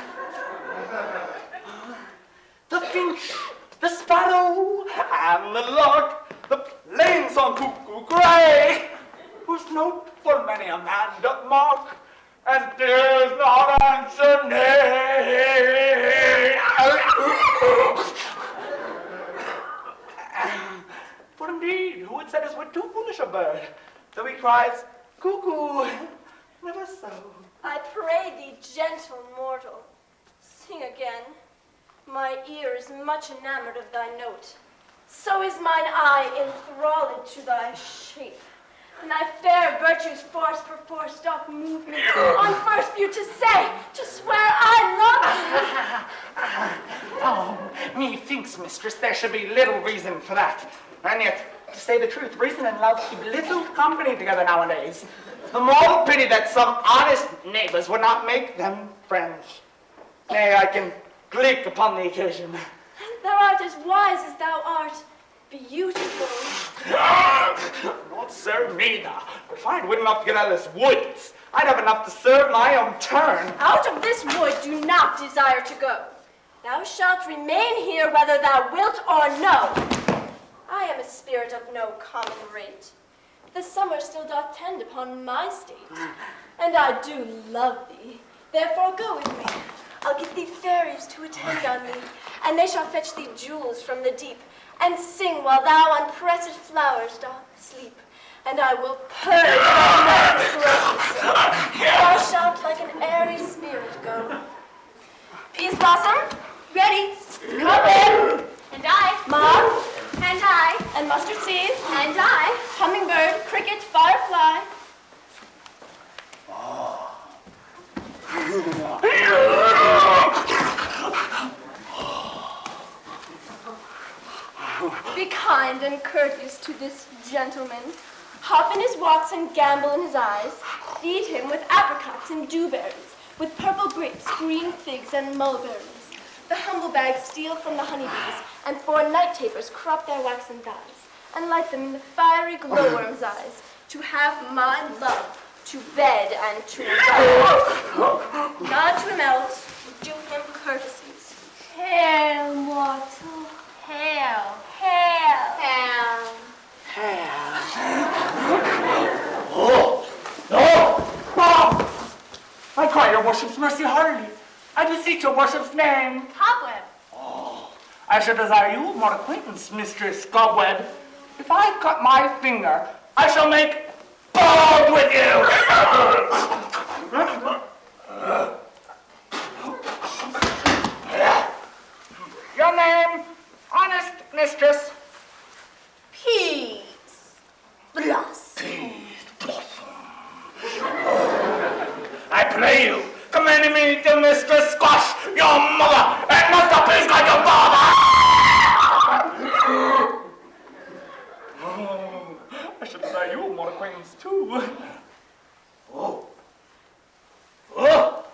The finch, the sparrow, and the lark, the plain song cuckoo gray, whose note for many a man doth mark, and dares not answer nay. For indeed, who would set us with too foolish a bird, though he cries, cuckoo, never so. I pray thee, gentle mortal, sing again. My ear is much enamored of thy note. So is mine eye enthralled to thy shape. And thy fair virtues force perforce doth move me on first view to say, to swear I love thee. Oh, methinks, mistress, there should be little reason for that. And yet, to say the truth, reason and love keep little company together nowadays. The more pity that some honest neighbors would not make them friends. Nay, I can gleek upon the occasion. Thou art as wise as thou art beautiful. Not serve me now. If I had wit enough to get out of this woods, I'd have enough to serve my own turn. Out of this wood do not desire to go. Thou shalt remain here whether thou wilt or no. I am a spirit of no common rate. The summer still doth tend upon my state, and I do love thee. Therefore go with me. I'll give thee fairies to attend on thee, and they shall fetch thee jewels from the deep, and sing while thou on pressed flowers doth sleep. And I will purge thy nervous roses. Thou shalt like an airy spirit go. Peas blossom, ready. Come in. And I. Moth. And I. And mustard seed. And I. Hummingbird, cricket, firefly. Be kind and courteous to this gentleman. Hop in his walks and gambol in his eyes. Feed him with apricots and dewberries, with purple grapes, green figs, and mulberries. The humble bags steal from the honeybees, and 4 night tapers crop their waxen thighs, and light them in the fiery glowworm's eyes, to have my love, to bed and to rise. Not to him else, do him courtesies. Hail, mortal. Hail. Hail. I cry your worship's mercy heartily. I beseech your worship's name. Cobweb. I should desire you more acquaintance, Mistress Cobweb. If I cut my finger, I shall make bald with you. Your name, honest mistress? Peace. Blossom. I pray you, commend me to Mistress Squash, your mother, and Master Peace like your father! I should desire you more acquaintance too. Oh. Oh.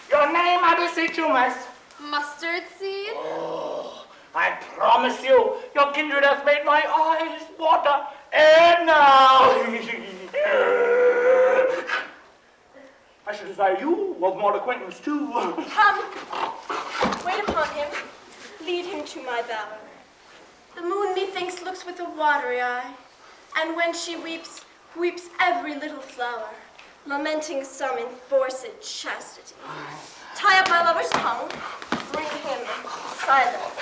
Your name, I beseech you, miss. Mustard seed? Oh, I promise you, your kindred has made my eyes water, and now I should desire you of more acquaintance too. Come, wait upon him, lead him to my bower. The moon, methinks, looks with a watery eye, and when she weeps, weeps every little flower, lamenting some enforced chastity. Tie up my lover's tongue, bring him silent.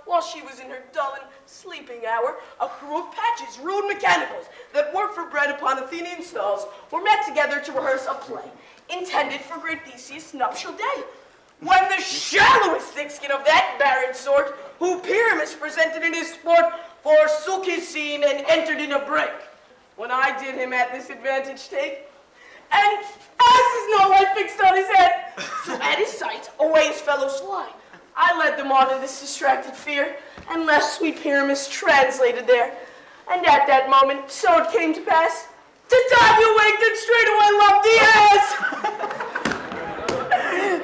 While she was in her dull and sleeping hour, a crew of patches, rude mechanicals, that work for bread upon Athenian stalls, were met together to rehearse a play, intended for great Theseus' nuptial day. When the shallowest thickskin of that barren sort, who Pyramus presented in his sport, forsook his scene and entered in a break, when I did him at this advantage take, and as his no light fixed on his head, so at his sight, away his fellows fly. I led them on in this distracted fear, and left sweet Pyramus translated there. And at that moment, so it came to pass, Titania waked and straightway loved Diaz.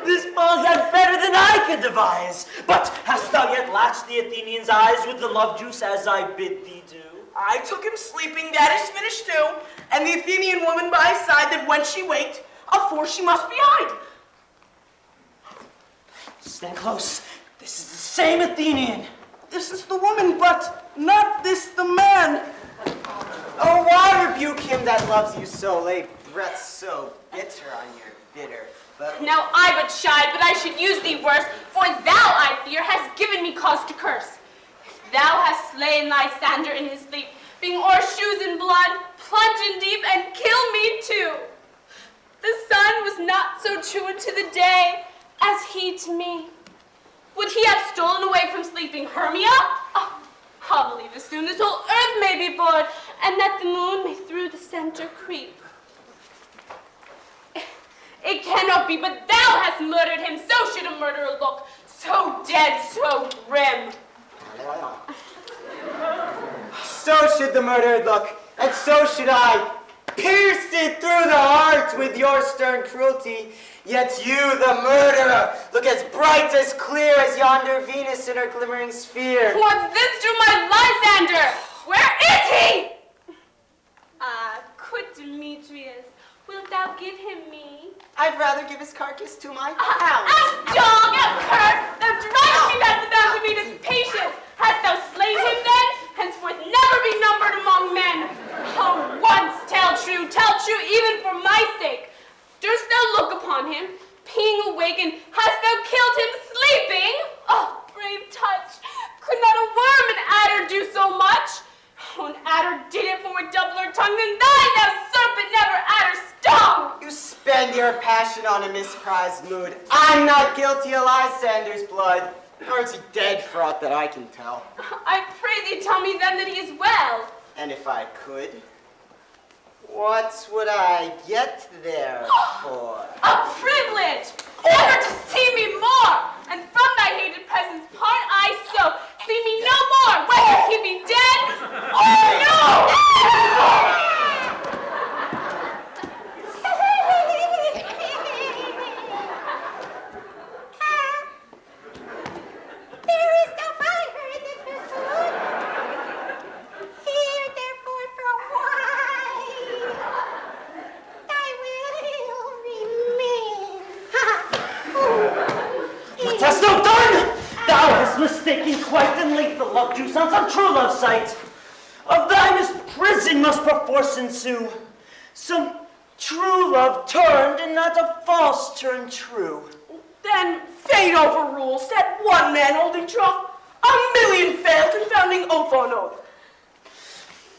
This falls out better than I could devise. But hast thou yet latched the Athenian's eyes with the love juice as I bid thee do? I took him sleeping, that is finished too, and the Athenian woman by his side, that when she waked, of force she must be eyed. Stand close. This is the same Athenian. This is the woman, but not this the man. Oh, why rebuke him that loves you so, lay breath so bitter on your bitter foe? Now I but shied, but I should use thee worse, for thou, I fear, hast given me cause to curse. If thou hast slain Lysander in his sleep, being o'er shoes in blood, plunge in deep, and kill me too. The sun was not so true unto the day as he to me. Would he have stolen away from sleeping Hermia? Oh, I'll believe as soon this whole earth may be bored, and that the moon may through the center creep. It cannot be, but thou hast murdered him. So should a murderer look, so dead, so grim. So should the murdered look, and so should I, pierce it through the heart with your stern cruelty. Yet you, the murderer, look as bright, as clear as yonder Venus in her glimmering sphere. What's this to my Lysander? Where is he? Ah, good Demetrius, wilt thou give him me? I'd rather give his carcass to my hound. Dog, cur, thou drivest me back without Demetrius' patience. Hast thou slain him then? Henceforth never be numbered among men. Oh, once tell true, even for my sake. Durst thou look upon him, being awakened? Hast thou killed him sleeping? Oh, brave touch! Could not a worm an adder do so much? Oh, an adder did it for a doubler tongue than thine, thou serpent never adder stung! You spend your passion on a misprized mood. I'm not guilty of Lysander's blood, nor is he dead for aught that I can tell. I pray thee tell me then that he is well. And if I could, what would I get there for? A privilege! Never to see me more! And from thy hated presence part I so. See me no more, whether he be dead or no! mistaken quite, and laid the love juice on some true love sight. Of thine this prison must perforce ensue. Some true love turned, and not a false turned true. Then fate overrules that one man holding troth, a million fail, confounding oath on oath.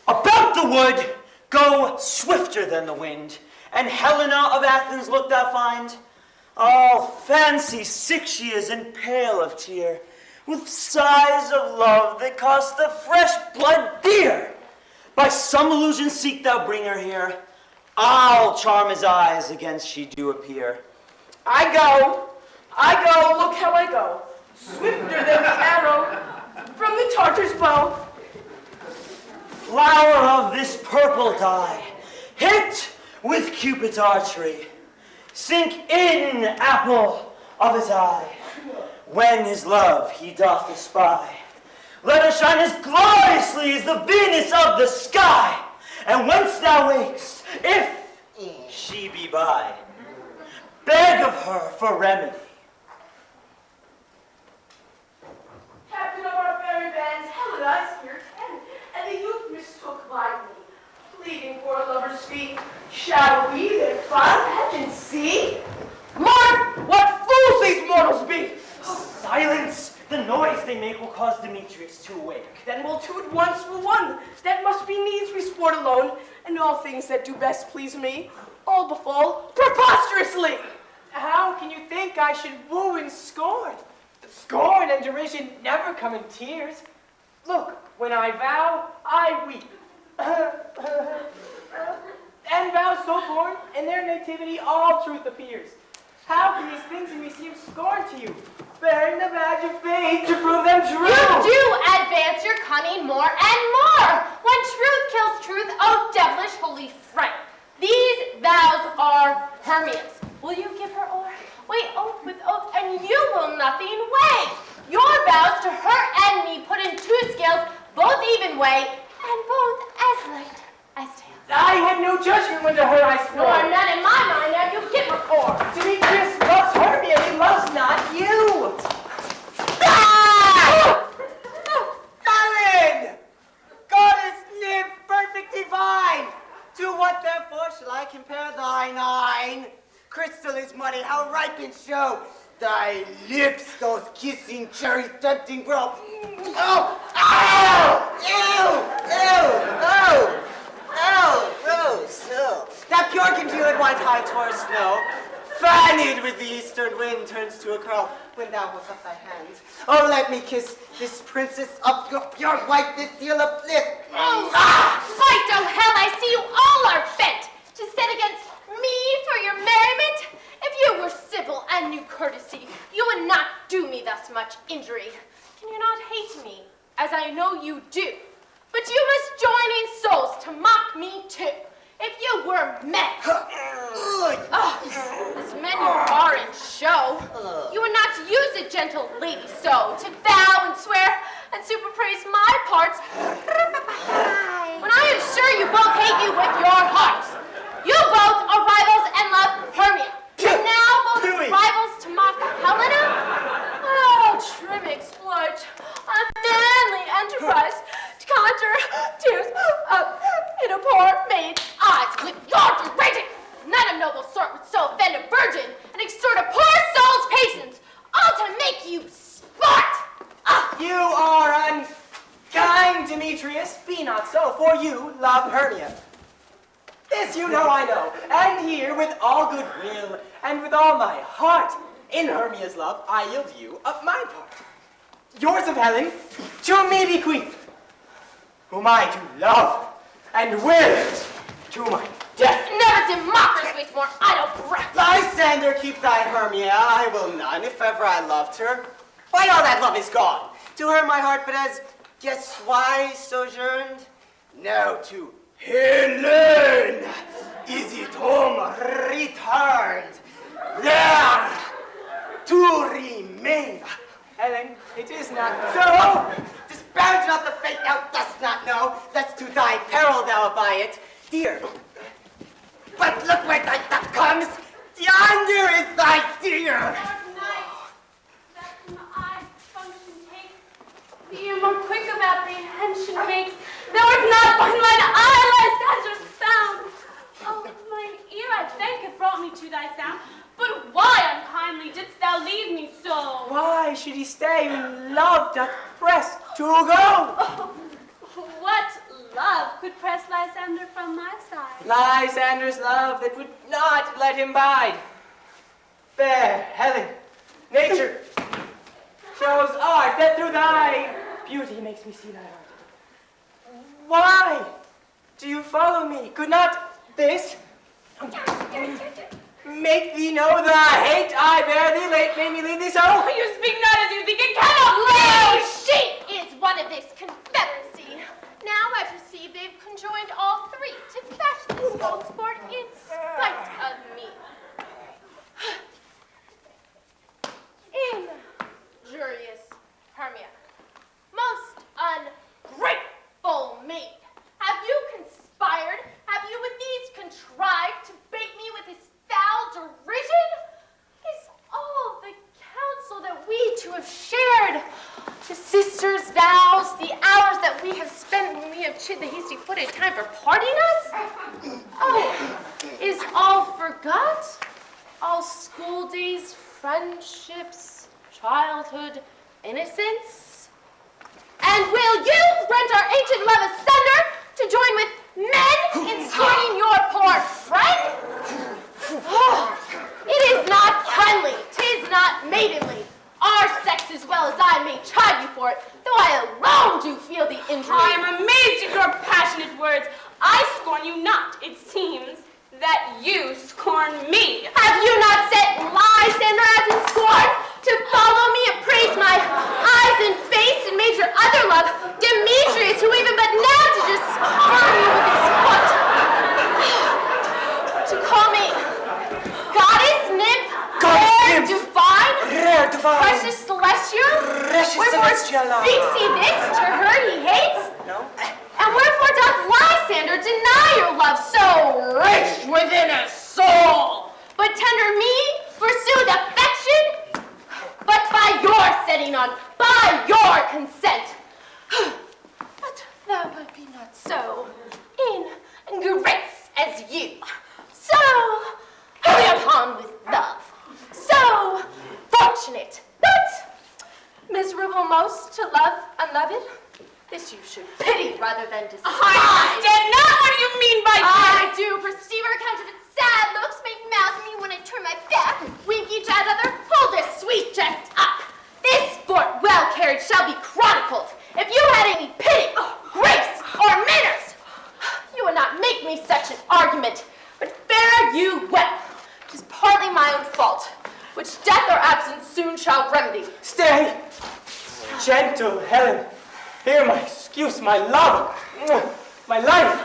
About the wood, go swifter than the wind, and Helena of Athens look thou find. All fancy sick she is and pale of tear, with sighs of love that cost the fresh blood dear. By some illusion seek thou bring her here, I'll charm his eyes against she do appear. I go, look how I go, swifter than the arrow from the Tartar's bow. Flower of this purple dye, hit with Cupid's archery, sink in apple of his eye, when his love he doth espy. Let her shine as gloriously as the Venus of the sky, and whence thou wakest, if she be by, beg of her for remedy. Captain of our fairy bands, Helena is here ten, and the youth mistook by me, pleading for a lover's fee. Shall we their fond heaven see? Mark, what fools these mortals be! Silence! The noise they make will cause Demetrius to awake. Then we'll two at once for one. That must be needs we sport alone, and all things that do best please me, all befall preposterously. How can you think I should woo and scorn? Scorn and derision never come in tears. Look, when I vow, I weep. And vows so born, in their nativity all truth appears. How can these things receive scorn to you, bearing the badge of faith to prove them true? You do advance your cunning more and more. When truth kills truth, oh devilish holy friend. These vows are Hermia's. Will you give her o'er? Wait, oath with oath, and you will nothing weigh. Your vows to her and me put in two scales, both even weigh, and both as light as tails. I had no judgment when to her I swore. Nor none in my mind have you given before. Demetrius loves Hermia, he loves not you. Darling! Goddess nymph, perfect divine! To what therefore shall I compare thy nine? Crystal is money, how ripe in show! Thy lips, those kissing, cherry tempting brow. Oh! Ow! Ew! Ew! Oh! Oh, gross, oh. That pure congealed white high tore snow, fanned with the eastern wind, turns to a curl when thou hold up thy hands. Oh, let me kiss this princess of your pure white, this seal of bliss. Fight, oh hell, I see you all are bent to set against me for your merriment. If you were civil and knew courtesy, you would not do me thus much injury. Can you not hate me, as I know you do? But you must join in souls to mock me too. If you were men. As men you are in show, you would not use a gentle lady so to vow and swear and superpraise my parts. When I am sure you both hate you with your hearts. You both are rivals and love Hermia. And now both rivals to mock Helena? Oh, trim exploit. A manly enterprise to conjure tears up in a poor maid's eyes with your derating. Not a noble sort would so offend a virgin and extort a poor soul's patience, all to make you sport. You are unkind, Demetrius. Be not so, for you love Hermia. This you know I know, and here with all good will and with all my heart, in Hermia's love, I yield you of my part. Yours of Helen, to me bequeath, whom I do love, and will to my death. Never Democritus waste more idle breath. Lysander, keep thy Hermia, I will none, if ever I loved her. Why, all that love is gone. To her my heart but has, guess why, sojourned? Now to Helen is it home returned, there to remain. Helen, it is not so. Disparage not the fate thou dost not know, lest to thy peril thou abide it, dear. But look where thy death comes, yonder is thy dear. Dark night, that from eyes function takes, you more quick of apprehension makes. Thou art not by mine eye, Lysander's found. Oh, mine ear, I thank, hath brought me to thy sound. But why unkindly didst thou leave me so? Why should he stay who love doth press to go? Oh, what love could press Lysander from my side? Lysander's love that would not let him bide. Fair Helen, nature shows art that through thy beauty makes me see thy heart. Why do you follow me? Could not this make thee know the hate I bear thee late made me leave thee so? You speak not as you think, it cannot Oh, be! she is one of this confederacy. Now I perceive they've conjoined all three to fashion this bold sport in spite of me. Injurious Hermia, most ungrateful maid, have you conspired? Have you with these contrived to bait me with this foul derision? Is all the counsel that we two have shared, the sisters' vows, the hours that we have spent when we have chid the hasty-footed time for parting us? Oh, is all forgot? All school days, friendships, childhood, innocence? And will you rend our ancient love asunder to join with men in scorning your poor friend? Oh, it is not friendly, 'tis not maidenly. Our sex as well as I may chide you for it, though I alone do feel the injury. I am amazed at your passionate words. I scorn you not, it seems that you scorn me. Have you not set Lysander as in scorn to follow me and praise my eyes and face and made your other love, Demetrius, who even but now did just spurn me with his foot, to call me goddess, nymph, rare, divine, precious celestial? Wherefore speaks he this to her he hates? No. And wherefore doth Lysander deny your love so rich within his soul? But tender me, forsooth affection, but by your setting on, by your consent. But thou might be not so in grace as you, so hurry upon with love, so fortunate, but miserable most to love unloved. This you should pity rather than despise. I understand not what you mean by I do perceive her countenance sad looks make mouth at me when I turn my back, wink each at other, hold this sweet jest up. This sport well carried shall be chronicled. If you had any pity, grace, or manners, you would not make me such an argument. But fare you well. 'Tis partly my own fault, which death or absence soon shall remedy. Stay, gentle Helen. Hear my excuse, my love, my life,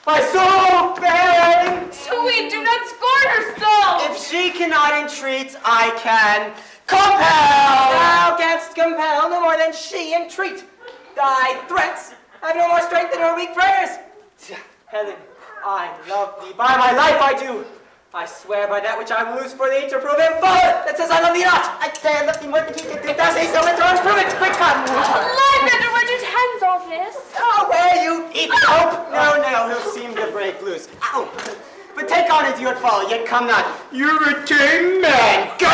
my soul bearing. Sweet, do not scorn her so. If she cannot entreat, I can compel. Thou canst compel no more than she entreat. Thy threats have no more strength than her weak prayers. Helen, I love thee, by my life I do. I swear by that which I will lose for thee to prove him false that says I love thee not. I say I love thee more than he did. If thou say so, in turn, prove it. Quick, come. Lysander, where do tens all this? Oh, where you even hope. No, he'll seem to break loose. Ow. But take on as you would follow, yet come not. You retain man. Go!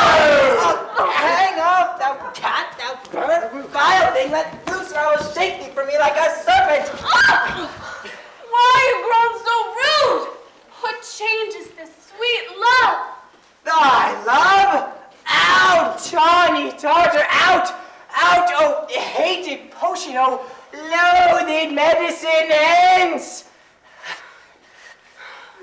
Hang off, thou cat, thou bird, vile thing, let loose or I will shake thee from me like a serpent. Why are you grown so rude? What changes this sweet love? Thy love? Out, tawny tartar, out, oh hated potion, oh loathed medicine, hence.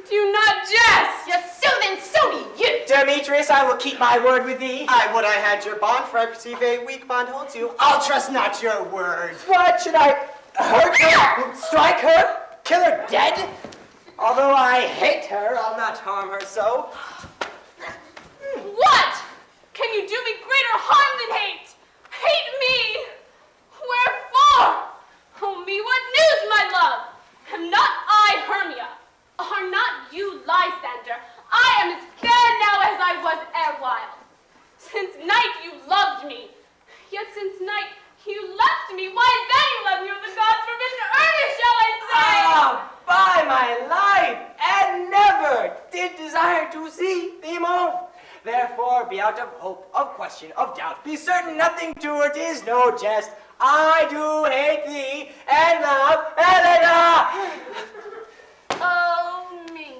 Do not jest. You soothing, so do you. Demetrius, I will keep my word with thee. I would I had your bond, for I perceive a weak bond holds you. I'll trust not your word. What, should I hurt her, strike her, kill her dead? Although I hate her, I'll not harm her so. What? Can you do me greater harm than hate? Hate me? Wherefore? Oh me, what news, my love? Am not I Hermia? Are not you Lysander? I am as fair now as I was erewhile. Since night you loved me, yet since night You left me. Why then you left me with the gods forbidden earnest, shall I say? Ah, by my life, and never did desire to see thee more. Therefore, be out of hope, of question, of doubt. Be certain nothing to it is no jest. I do hate thee and love Helena. Oh, me.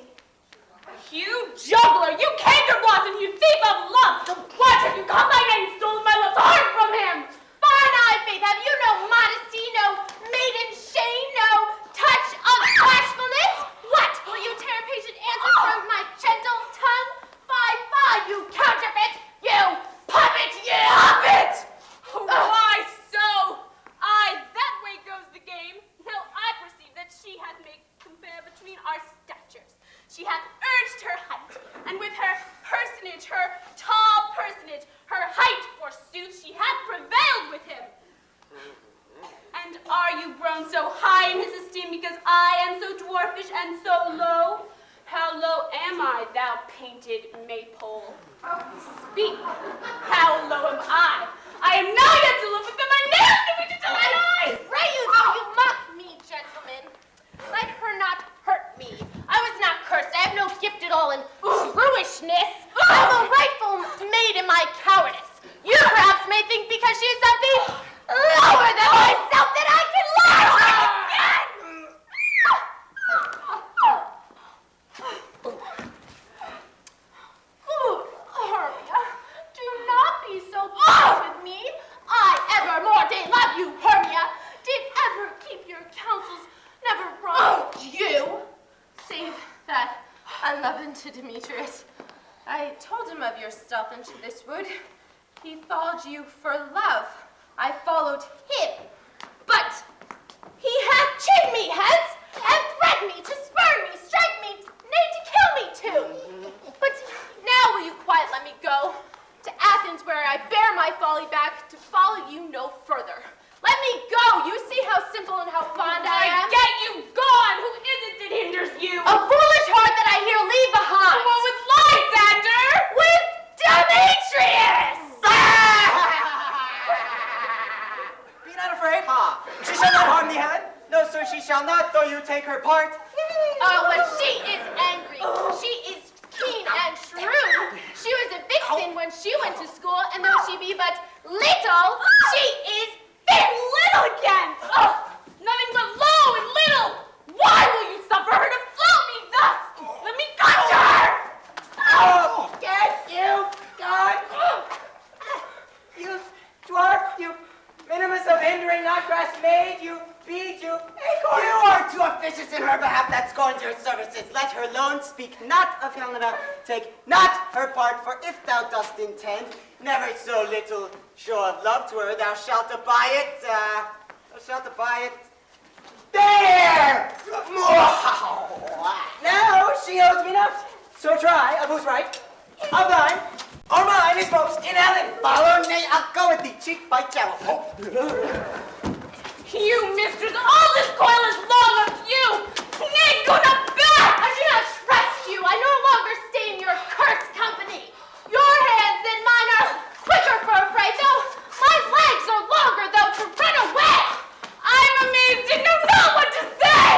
You juggler, you canker blossom, you thief of love! What have you called my name, stolen my love's heart from him? Fine eye, Faith, have you no modesty, no maiden shame, no touch of bashfulness? What? Will you tear a patient answer from my gentle tongue? Fie, you counterfeit! You puppet, you puppet! Why so? Aye, that way goes the game. Now I perceive that she hath made compare between our statures. She hath urged her height, and with her personage, her tall personage, her height, forsooth, she hath prevailed with him. And are you grown so high in his esteem because I am so dwarfish and so low? How low am I, thou painted maypole? Speak, how low am I? I am now yet to look within my nails to reach into thine eyes! Pray you, though you mock me, gentlemen. Let her not hurt me. I was not cursed. I have no gift at all in shrewishness. I'm a rightful maid in my cowardice. You perhaps may think because she is something lower than myself that I can lie on it again. Good Hermia, do not be so bold with me. I evermore did love you, Hermia. Did ever keep your counsels, never wronged you. Save that unloving to Demetrius. I told him of your stealth into this wood. He followed you for love. I followed him. But he hath chid me hence, and threatened me to spurn me, strike me, nay, to kill me too. But now will you quite let me go to Athens, where I bear my folly back to follow you no further. Let me go. You see how simple and how fond I am. Get you gone! Who is it that hinders you? A foolish heart that I here leave behind. What with Lysander? With Demetrius! Be not afraid. She shall not harm thee, Helen. No, sir, she shall not, though you take her part. Oh, but she is angry. She is keen and shrewd. She was a vixen when she went to school, and though she be but little, she is fierce. Little again! Oh, nothing but low and little! Why will you suffer her to float me thus? Let me touch her! Oh, get you, God! You dwarf, you minimus of hindering, not grass maid, you beat, you acorn. You are too officious in her behalf that scorns your services. Let her alone, speak not of Helena, take not her part, for if thou dost intend, never so little show of love to her, thou shalt abide it, there! Now she owes me not. So try, of whose right, of thine, or mine is most in Helen. Follow, nay, I'll go with thee, cheek by jowl. You mistress, all this coil is long of you! Nay, go not back! I do not trust you. I no longer stay in your cursed company. Your hands and mine are quicker for a fray, though my legs are longer, though, to run away. I'm amazed and know not what to say!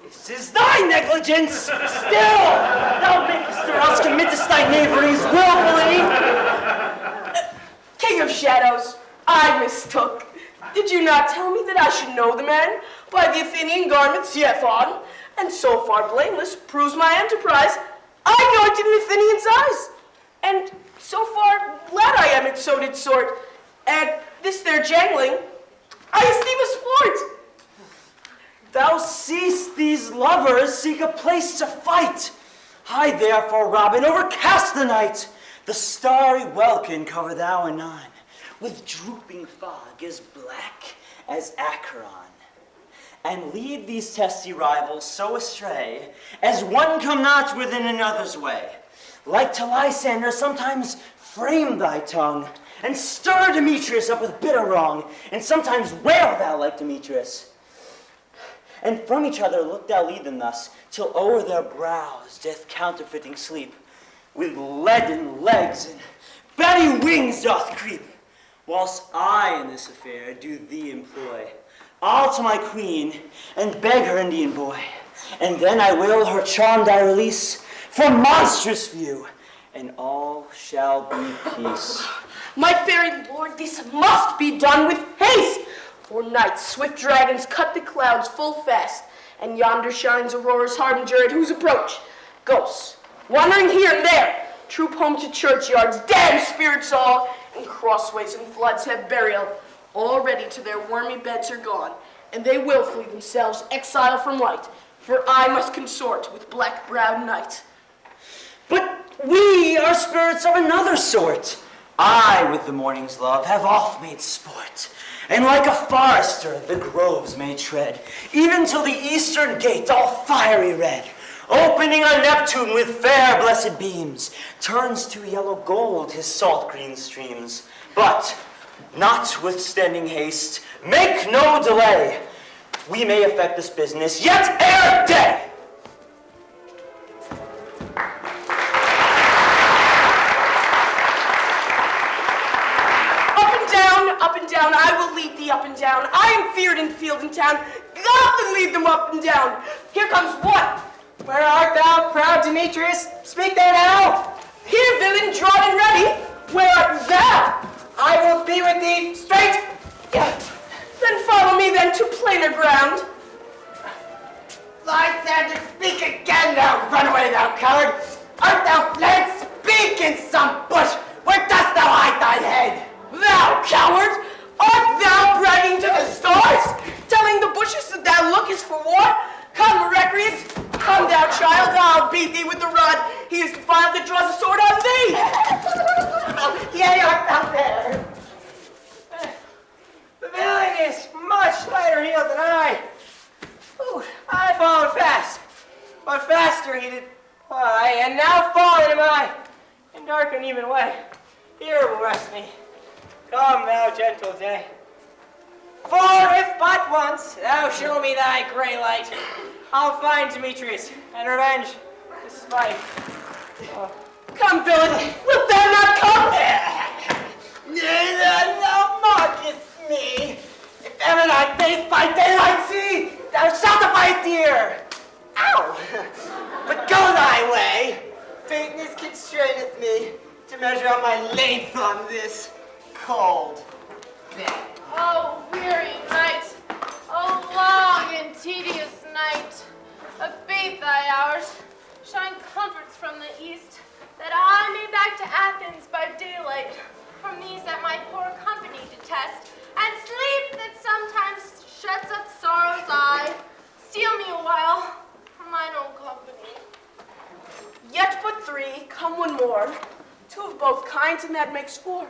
This is thy negligence! Still, thou makest us committest thy knaveries willfully! King of Shadows, I mistook. Did you not tell me that I should know the man by the Athenian garments he hath on? And so far blameless proves my enterprise. I know it in the Athenian's eyes. And so far glad I am at so did sort. And this there jangling, I esteem a sport. Thou seest these lovers seek a place to fight. I therefore, Robin, overcast the night. The starry welkin cover thou anon, with drooping fog as black as Acheron, and lead these testy rivals so astray, as one come not within another's way. Like to Lysander, sometimes frame thy tongue, and stir Demetrius up with bitter wrong, and sometimes wail thou like Demetrius. And from each other look thou lead them thus, till o'er their brows death counterfeiting sleep, with leaden legs and batty wings doth creep. whilst I in this affair do thee employ. I'll to my queen, and beg her Indian boy, and then I will her charmed I release from monstrous view, and all shall be peace. My fairy lord, this must be done with haste. For night swift dragons cut the clouds full fast, and yonder shines Aurora's harbinger at whose approach ghosts, wandering here and there, troop home to churchyards, damned spirits all, and crossways and floods have burial. Already to their wormy beds are gone, and they willfully themselves exile from light, for I must consort with black-browed night. But we are spirits of another sort. I, with the morning's love, have oft made sport, and like a forester the groves may tread, even till the eastern gate, all fiery red, opening on Neptune with fair blessed beams, turns to yellow gold his salt green streams. But, notwithstanding haste, make no delay. We may effect this business yet ere day. Up and down, I will lead thee up and down. I am feared in field and town. God will lead them up and down. Here comes one. Where art thou, proud Demetrius? Speak thou now. Here, villain, drawn and ready. Where art thou? I will be with thee straight. Then follow me then to plainer ground. Lysander, speak again, thou runaway, thou coward. Art thou fled? Speak in some bush. Where dost thou hide thy head? Thou coward! Art thou bragging to the stars? Telling the bushes that thou lookest for war? Come, recreant, come thou child, I'll beat thee with the rod. He is defiled that draws a sword on thee. Yea, art thou there? The villain is much lighter heeled than I. Ooh, I followed fast, but faster he did fly, and now fallen am I, in dark uneven way. Here will rest me. Come, thou gentle day. For if but once thou show me thy grey light, I'll find Demetrius and revenge despite. Come, villain, wilt thou not come? Nay, thou mockest me. If ever thy face by daylight see, thou shalt abide dear. Ow! But go thy way. Faintness constraineth me to measure out my length on this cold bed. Oh, weary night, oh, long and tedious night, abate thy hours, shine comforts from the east, that I may back to Athens by daylight, from these that my poor company detest, and sleep that sometimes shuts up sorrow's eye, steal me a while from mine own company. Yet but three, come one more, two of both kinds, and that makes four.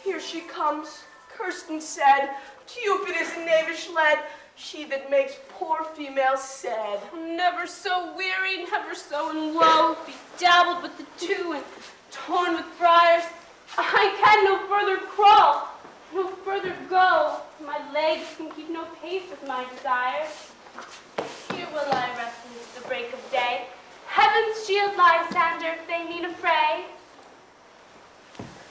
Here she comes, cursed and sad, Cupid is a knavish lad, she that makes poor females sad. Never so weary, never so in woe, bedabbled with the dew and torn with briars. I can no further crawl, no further go. My legs can keep no pace with my desires. Here will I rest beneath the break of day. Heaven's shield, Lysander, if they need a fray.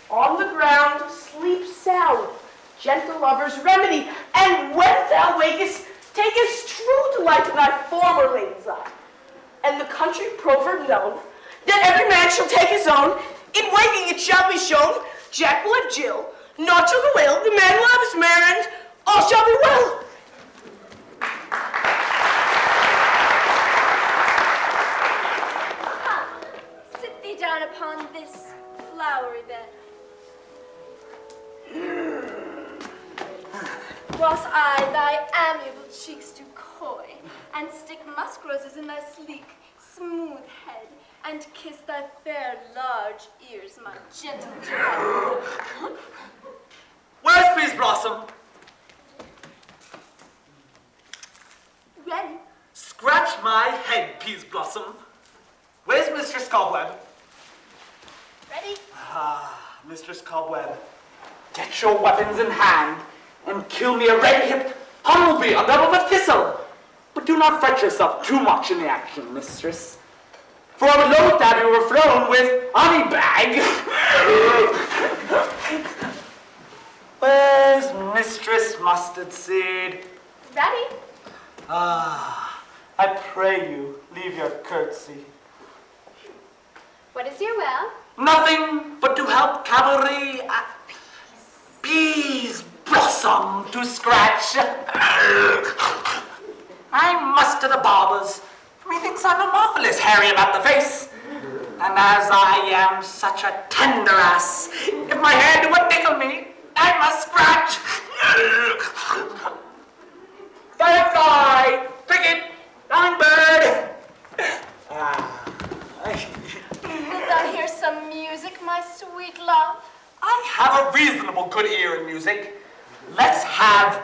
On the ground, sleep sound, gentle lover's remedy, and when thou wakest, takest true delight in thy former lady's eye. And the country proverb known, that every man shall take his own, in waking it shall be shown, Jack will have Jill, not shall go ill, the man will have his mare, and all shall be well. Come, sit thee down upon this flowery bed. Whilst I thy amiable cheeks do coy, and stick musk roses in thy sleek, smooth head, and kiss thy fair large ears, my gentle child. Where's Peas Blossom? Ready? Scratch my head, Peas Blossom. Where's Mistress Cobweb? Ready? Ah, Mistress Cobweb. Get your weapons in hand and kill me a red-hipped humblebee on top of a thistle. But do not fret yourself too much in the action, mistress. For I would loath to have you overthrown with honey bag. Where's Mistress Mustard Seed? Ready? Ah, I pray you, leave your curtsy. What is your will? Nothing but to help cavalry at peas blossom to scratch. I muster the barbers. Methinks I'm a marvelous Harry about the face. And as I am such a tender ass, if my hand would tickle me, I must scratch. Firefly, cricket, hummingbird. Wilt thou hear some music, my sweet love? I have a reasonable good ear in music. Let's have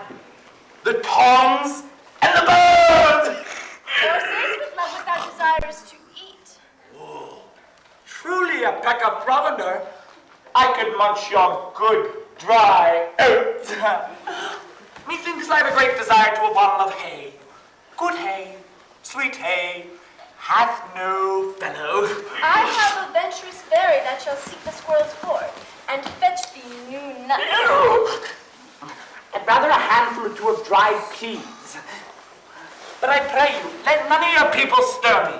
the tongs and the birds. Horses with love what thou desirest to eat. Truly a peck of provender. I could munch your good, dry oats. Methinks I have a great desire to a bottle of hay. Good hay, sweet hay, hath no fellow. I have a venturous fairy that shall seek the squirrel's hoard and fetch thee new nuts. I'd rather a handful or two of dried peas. But I pray you, let none of your people stir me.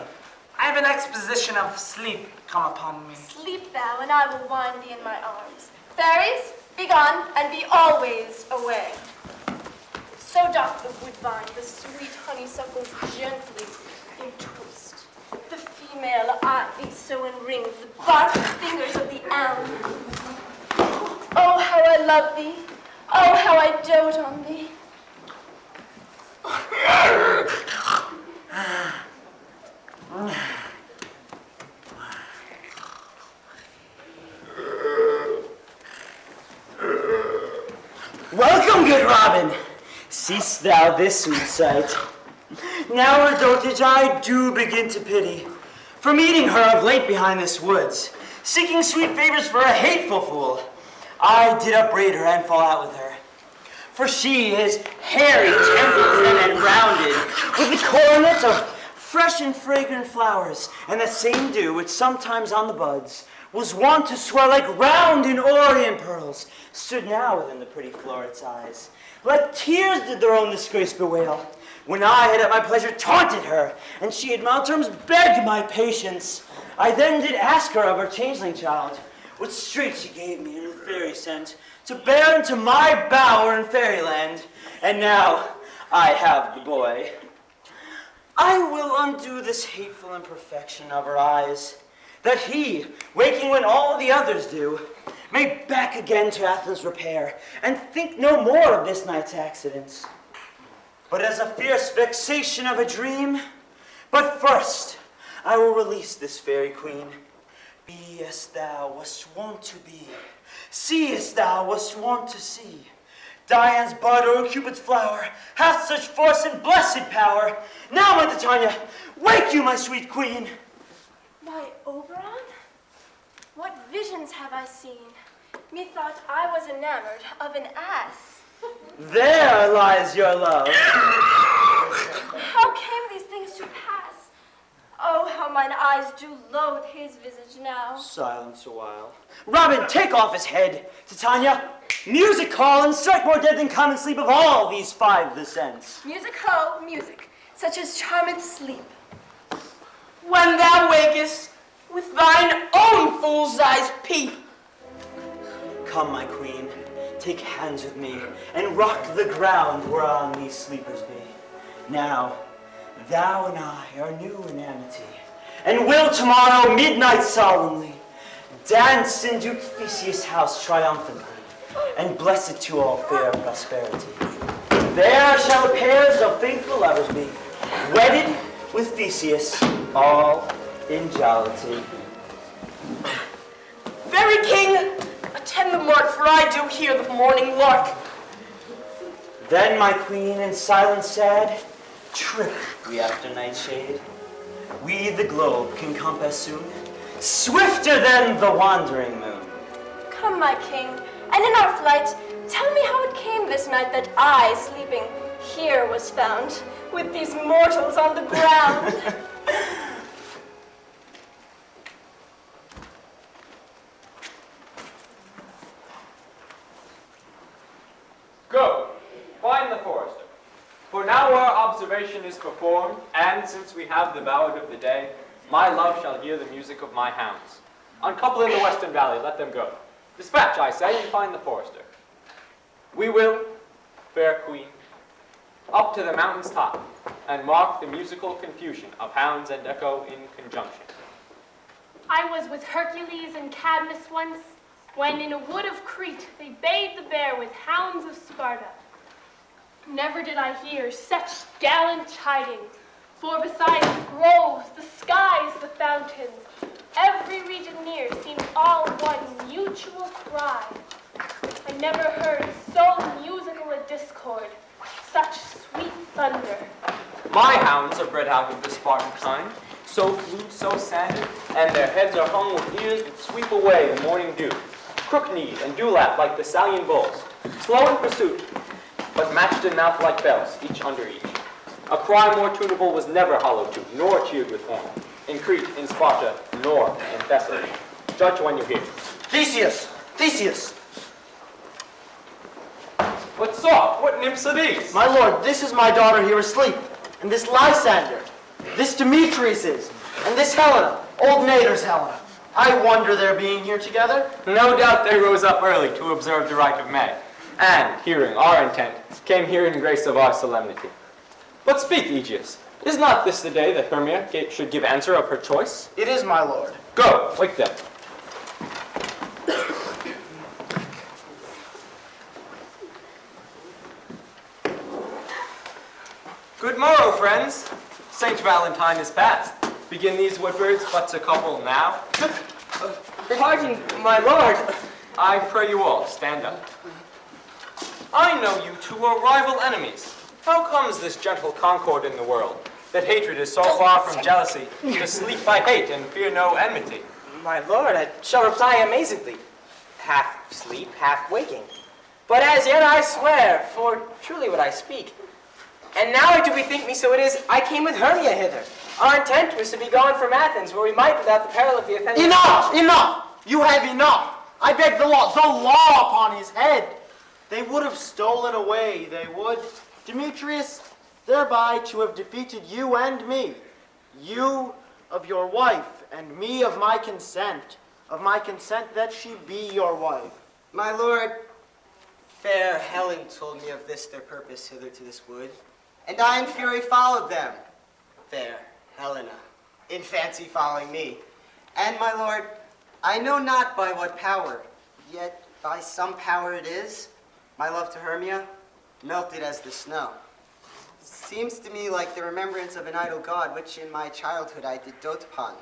I have an exposition of sleep come upon me. Sleep thou, and I will wind thee in my arms. Fairies, be gone, and be always away. So doth the woodbine the sweet honeysuckles gently entwist. The female ivy so enrings the barked fingers of the elm. Oh, how I love thee. Oh, how I dote on thee. Welcome, good Robin. Seest thou this sweet sight? Now her dotage I do begin to pity, for meeting her of late behind this woods, seeking sweet favors for a hateful fool. I did upbraid her and fall out with her. For she is hairy, tempered, and rounded, with the coronet of fresh and fragrant flowers, and that same dew which sometimes on the buds was wont to swell like round and orient pearls, stood now within the pretty floret's eyes. Like tears did their own disgrace bewail, when I had at my pleasure taunted her, and she had mild terms begged my patience. I then did ask her of her changeling child, which straight she gave me in her fairy scent, to bear into my bower in fairyland. And now I have the boy. I will undo this hateful imperfection of her eyes, that he, waking when all the others do, may back again to Athens repair, and think no more of this night's accidents, but as a fierce vexation of a dream. But first, I will release this fairy queen. Be as thou wast wont to be, see as thou wast wont to see. Dian's bud or Cupid's flower hath such force and blessed power. Now, my Titania, wake you, my sweet queen. Why, Oberon? What visions have I seen? Methought I was enamored of an ass. There lies your love. How came these things to pass? Oh, how mine eyes do loathe his visage now. Silence a while. Robin, take off his head. Titania, music call and strike more dead than common sleep of all these five the sense. Music ho, music, such as charmeth sleep. When thou wakest, with thine own fool's eyes peep. Come, my queen, take hands with me, and rock the ground whereon these sleepers be. Now, thou and I are new in amity, and will tomorrow midnight solemnly dance in Duke Theseus' house triumphantly, and bless it to all fair prosperity. There shall the pairs of faithful lovers be, wedded with Theseus, all in jollity. Very king, attend the mark, for I do hear the morning lark. Then, my queen, in silence sad, trip we after nightshade. We the globe can compass soon, swifter than the wandering moon. Come, my king, and in our flight, tell me how it came this night that I, sleeping here, was found, with these mortals on the ground. forester. For now our observation is performed, and since we have the ballad of the day, my love shall hear the music of my hounds. Uncouple in the western valley, let them go. Dispatch, I say, and find the forester. We will, fair queen, up to the mountain's top, and mark the musical confusion of hounds and echo in conjunction. I was with Hercules and Cadmus once, when in a wood of Crete they bayed the bear with hounds of Sparta. Never did I hear such gallant chiding, for beside the groves, the skies, the fountains, every region near seemed all one mutual cry. I never heard so musical a discord, such sweet thunder. My hounds are bred out of the Spartan kind, so flued, so sanded, and their heads are hung with ears that sweep away the morning dew. Crook-kneed and dewlap like the Salian bulls, slow in pursuit, but matched in mouth like bells, each under each. A cry more tunable was never hollowed to, nor cheered with horn. In Crete, in Sparta, nor in Thessaly. Judge when you hear. Theseus! Theseus! What soft? What nymphs are these? My lord, this is my daughter here asleep, and this Lysander, this Demetrius is, and this Helena, old Nader's Helena. I wonder their being here together. No doubt they rose up early to observe the rite of May, and, hearing our intent, came here in grace of our solemnity. But speak, Aegeus, is not this the day that Hermia should give answer of her choice? It is, my lord. Go, wake them. Good morrow, friends. Saint Valentine is past. Begin these woodbirds but to couple now? Pardon, my lord. I pray you all, stand up. I know you two are rival enemies. How comes this gentle concord in the world, that hatred is so far from jealousy, to sleep by hate and fear no enmity? My lord, I shall reply amazedly. Half sleep, half waking. But as yet I swear, for truly what I speak. And now do bethink me, so it is, I came with Hermia hither. Our intent was to be gone from Athens, where we might, without the peril of the offending... Enough! Enough! You have enough! I beg the law upon his head! They would have stolen away, they would. Demetrius, thereby to have defeated you and me. You of your wife, and me of my consent that she be your wife. My lord, fair Helen told me of this their purpose hither to this wood, and I in fury followed them. Fair Helena, in fancy following me. And my lord, I know not by what power, yet by some power it is, my love to Hermia, melted as the snow. Seems to me like the remembrance of an idol god, which in my childhood I did dote upon.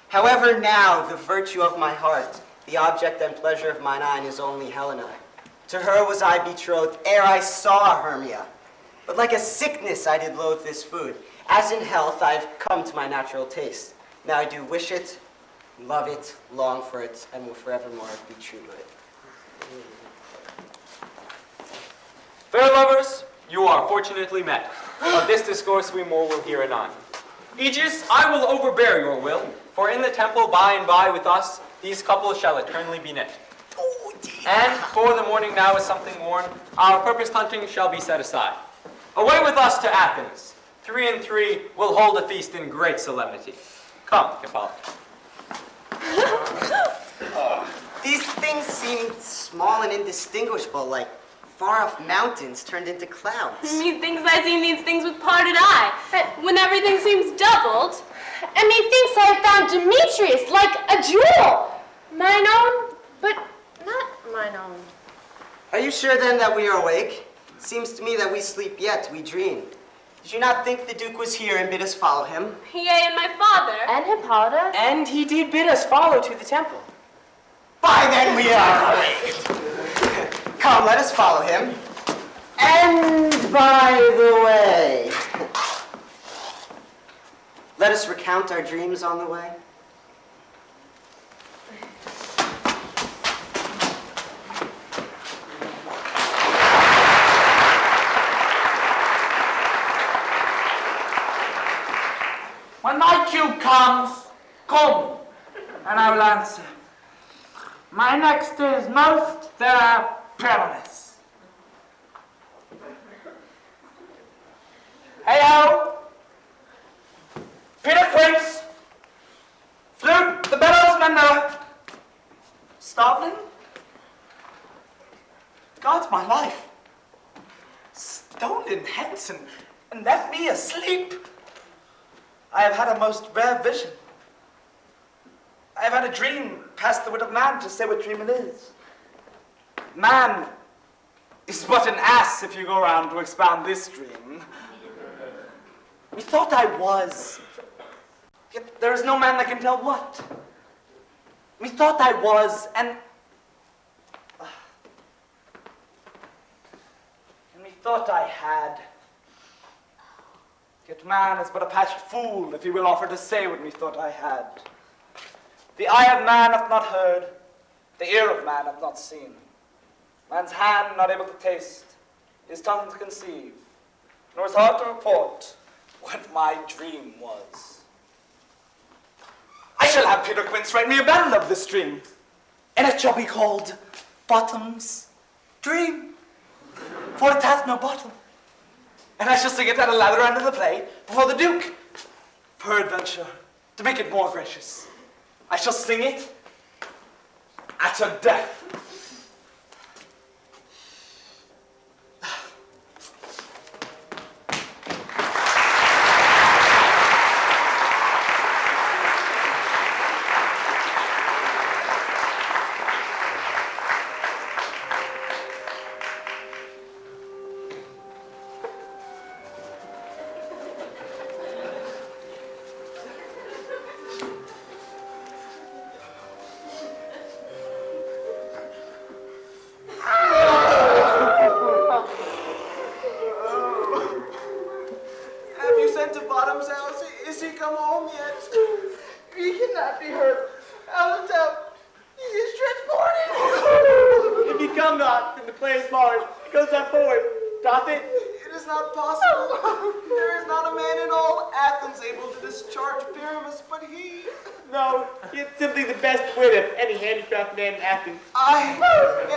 However now, the virtue of my heart, the object and pleasure of mine eye is only Helena. To her was I betrothed ere I saw Hermia. But like a sickness I did loathe this food. As in health I've come to my natural taste. Now I do wish it, love it, long for it, and will forevermore be true to it. Fair lovers, you are fortunately met. Of this discourse we more will hear anon. Aegis, I will overbear your will, for in the temple by and by with us, these couples shall eternally be knit. And for the morning now is something worn, our purposed hunting shall be set aside. Away with us to Athens. 3 and 3 will hold a feast in great solemnity. Come, Hippolyte. These things seem small and indistinguishable, like far-off mountains turned into clouds. Methinks I see these things with parted eye, when everything seems doubled. And methinks I have found Demetrius like a jewel. Mine own, but not mine own. Are you sure then that we are awake? Seems to me that we sleep yet, we dream. Did you not think the Duke was here and bid us follow him? Yea, and my father. And Hippolyta. And he did bid us follow to the temple. By then we are awake. Come, let us follow him. And by the way, let us recount our dreams on the way. When my cue comes, call me, and I will answer. My next is most perilous. Hey-ho! Peter Quince! Flute, the bellows mender! Starveling? God's my life. Stolen hence and left me asleep. I have had a most rare vision. I have had a dream past the wit of man to say what dream it is. Man is but an ass if you go around to expound this dream. Methought I was, yet there is no man that can tell what. Methought I was, and methought I had. Yet man is but a patched fool if he will offer to say what methought I had. The eye of man hath not heard, the ear of man hath not seen. Man's hand not able to taste, his tongue to conceive, nor his heart to report what my dream was. I shall have Peter Quince write me a ballad of this dream, and it shall be called Bottom's Dream, for it hath no bottom. And I shall sing it at a latter end of the play before the Duke. Peradventure, to make it more gracious, I shall sing it at her death.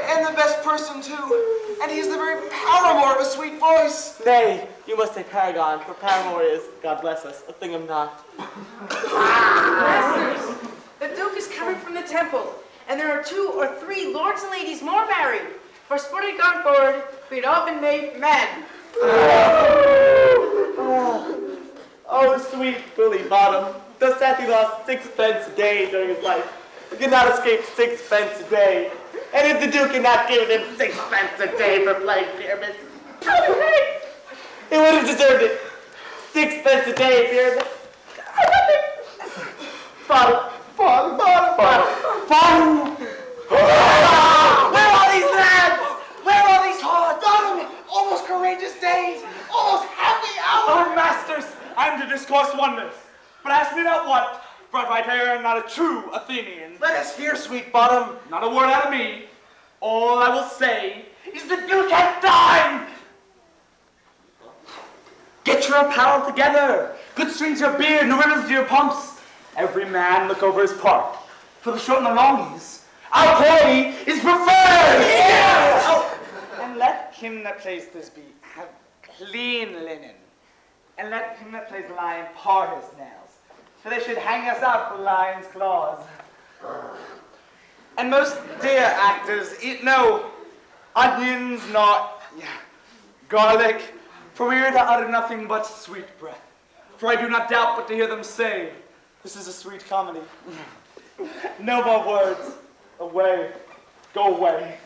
And the best person too. And he's the very paramour of a sweet voice. Nay, you must say paragon, for paramour is, God bless us, a thing of naught. Masters, the Duke is coming from the temple, and there are 2 or 3 lords and ladies more married. For sport had gone forward, we'd all been made men. Oh, sweet bully Bottom. Thus hath he lost 6 pence a day during his life. He could not escape 6 pence a day. And if the Duke had not given him 6 pence a day for playing Pyramus, he would have deserved it. 6 pence a day, Pyramus. Bottom. Where are these lads? Where are these hearts? Bottom, almost courageous days, almost happy hours. Oh, masters, I am to discourse wonders, but ask me not what, for if I am not a true Athenian. Let us hear, sweet Bottom. Not a word out of me. All I will say is the Duke hath dined. Get your apparel together. Good strings to your beard, new ribbons to your pumps. Every man look over his part. For the short and the long is, our play is preferred. Yeah. Oh, and let him that plays Thisbe have clean linen. And let him that plays the lion part his nails, for they should hang us out for lion's claws. And most dear actors eat no onions, not garlic, for we are to utter nothing but sweet breath. For I do not doubt but to hear them say, this is a sweet comedy. No more words. Away. Go away.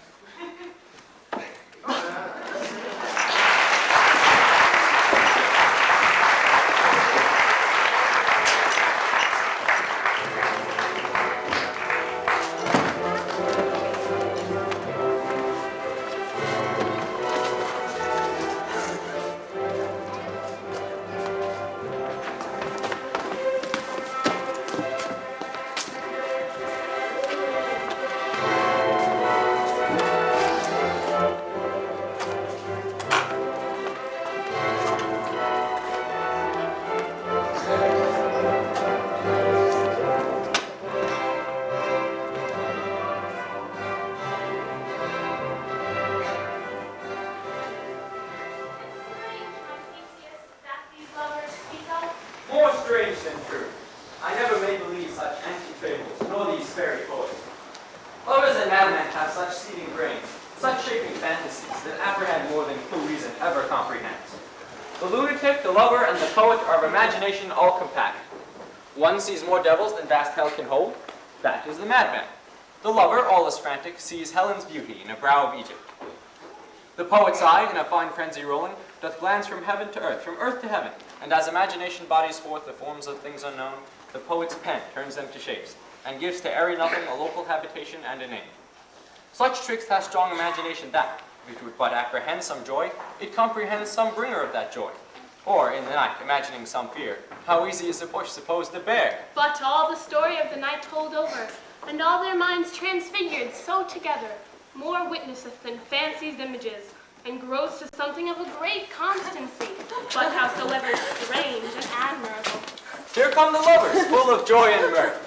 does a madman have such seething brains, such shaping fantasies that apprehend more than true reason ever comprehends? The lunatic, the lover, and the poet are of imagination all compact. One sees more devils than vast hell can hold. That is the madman. The lover, all is frantic, sees Helen's beauty in a brow of Egypt. The poet's eye, in a fine frenzy rolling, doth glance from heaven to earth, from earth to heaven, and as imagination bodies forth the forms of things unknown, the poet's pen turns them to shapes, and gives to airy nothing a local habitation and a name. Such tricks hath strong imagination that, if it would but apprehend some joy, it comprehends some bringer of that joy. Or, in the night, imagining some fear, how easy is a bush supposed to bear? But all the story of the night told over, and all their minds transfigured so together, more witnesseth than fancy's images, and grows to something of a great constancy, but howsoever strange and admirable. Here come the lovers, full of joy and mirth.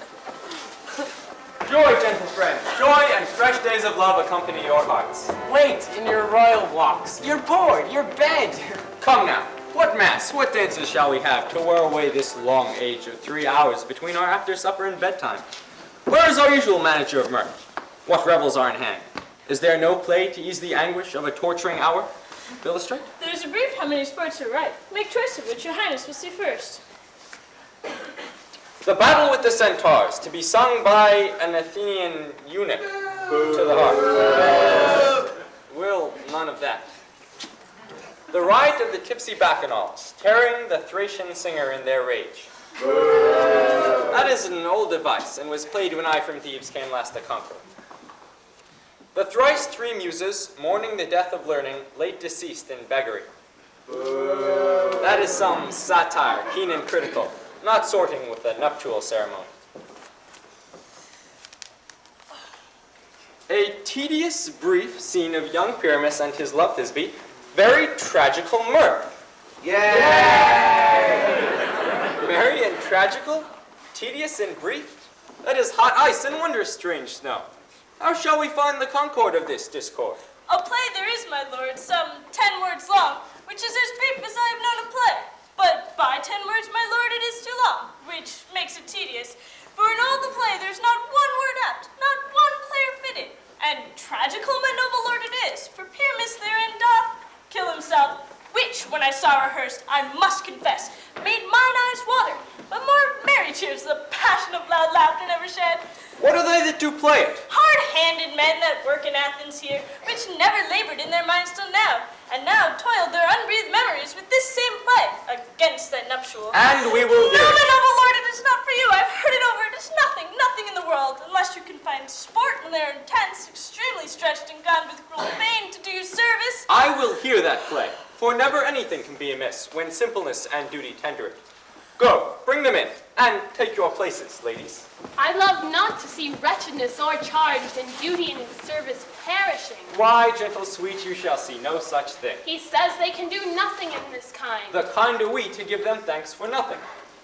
Joy, gentle friends, joy and fresh days of love accompany your hearts. Wait in your royal walks, your board, your bed. Come now, what mass, what dances shall we have to wear away this long age of 3 hours between our after supper and bedtime? Where is our usual manager of mirth? What revels are in hand? Is there no play to ease the anguish of a torturing hour? Illustrate? There's a brief how many sports are ripe. Make choice of which your highness will see first. The battle with the centaurs, to be sung by an Athenian eunuch to the harp. Will none of that. The riot of the tipsy bacchanals, tearing the Thracian singer in their rage. That is an old device, and was played when I from Thebes came last to conquer. The thrice 3 muses, mourning the death of learning, late deceased in beggary. That is some satire, keen and critical, not sorting with the nuptial ceremony. A tedious, brief scene of young Pyramus and his love Thisbe, very tragical mirth. Yay! Merry and tragical, tedious and brief, that is hot ice and wondrous strange snow. How shall we find the concord of this discord? A play there is, my lord, some 10 words long, which is as brief as I have known a play. But by 10 words, my lord, it is too long, which makes it tedious. For in all the play there's not one word apt, not one player fitted. And tragical, my noble lord, it is, for Pyramus therein doth kill himself, which, when I saw rehearsed, I must confess, made mine eyes water, but more merry tears the passion of loud laughter never shed. What are they that do play it? Hard-handed men that work in Athens here, which never labored in their minds till now, and now toiled their unbreathed memories with this same play against that nuptial. And we will No, my noble lord, it is not for you. I've heard it over. It is nothing, nothing in the world, unless you can find sport in their intents, extremely stretched and gone with cruel pain to do you service. I will hear that play, for never anything can be amiss when simpleness and duty tender it. Go, bring them in, and take your places, ladies. I love not to see wretchedness o'ercharged and duty in its service perishing. Why, gentle sweet, you shall see no such thing. He says they can do nothing in this kind. The kind are we to give them thanks for nothing.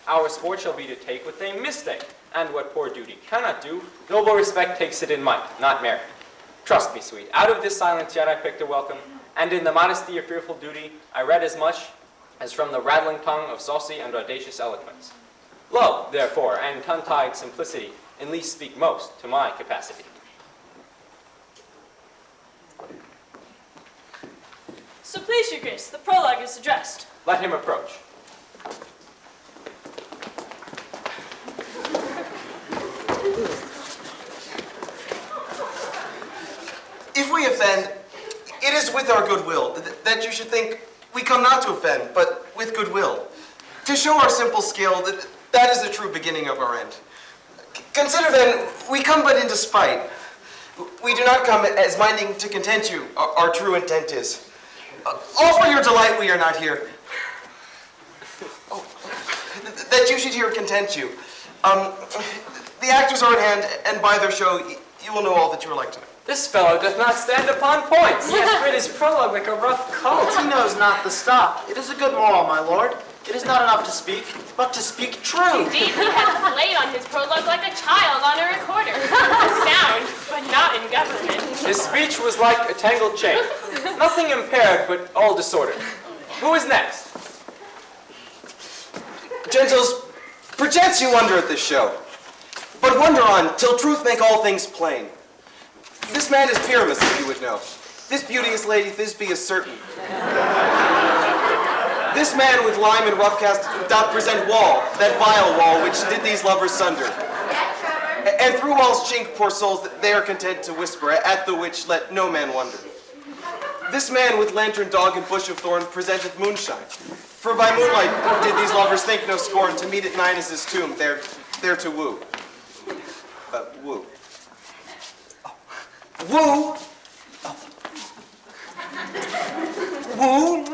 Our sport shall be to take what they mistake, and what poor duty cannot do, noble respect takes it in might, not merit. Trust me, sweet, out of this silence yet I picked a welcome, and in the modesty of fearful duty I read as much as from the rattling tongue of saucy and audacious eloquence. Love, therefore, and tongue-tied simplicity in least speak most to my capacity. So please, your grace, the prologue is addressed. Let him approach. If we offend, it is with our goodwill, that you should think we come not to offend, but with goodwill. To show our simple skill, that is the true beginning of our end. Consider then, we come but in despite. We do not come as minding to content you, our true intent is. All for your delight we are not here. Oh, that you should hear content you. The actors are at hand, and by their show, you will know all that you are like to know. This fellow doth not stand upon points. He hath read his prologue like a rough colt. He knows not the stop. It is a good moral, my lord. It is not enough to speak, but to speak true. Indeed, he hath played on his prologue like a child on a recorder. Sound, but not in government. His speech was like a tangled chain. Nothing impaired, but all disordered. Who is next? Gentles, perchance you wonder at this show, but wonder on till truth make all things plain. This man is Pyramus, if you would know. This beauteous lady Thisbe is certain. This man with lime and rough cast doth present Wall, that vile Wall which did these lovers sunder. And through Wall's chink, poor souls, they are content to whisper, at the which let no man wonder. This man with lantern, dog, and bush of thorn presenteth moonshine. For by moonlight did these lovers think no scorn to meet at Ninus' tomb, there to woo. Woo. Woo! Woo!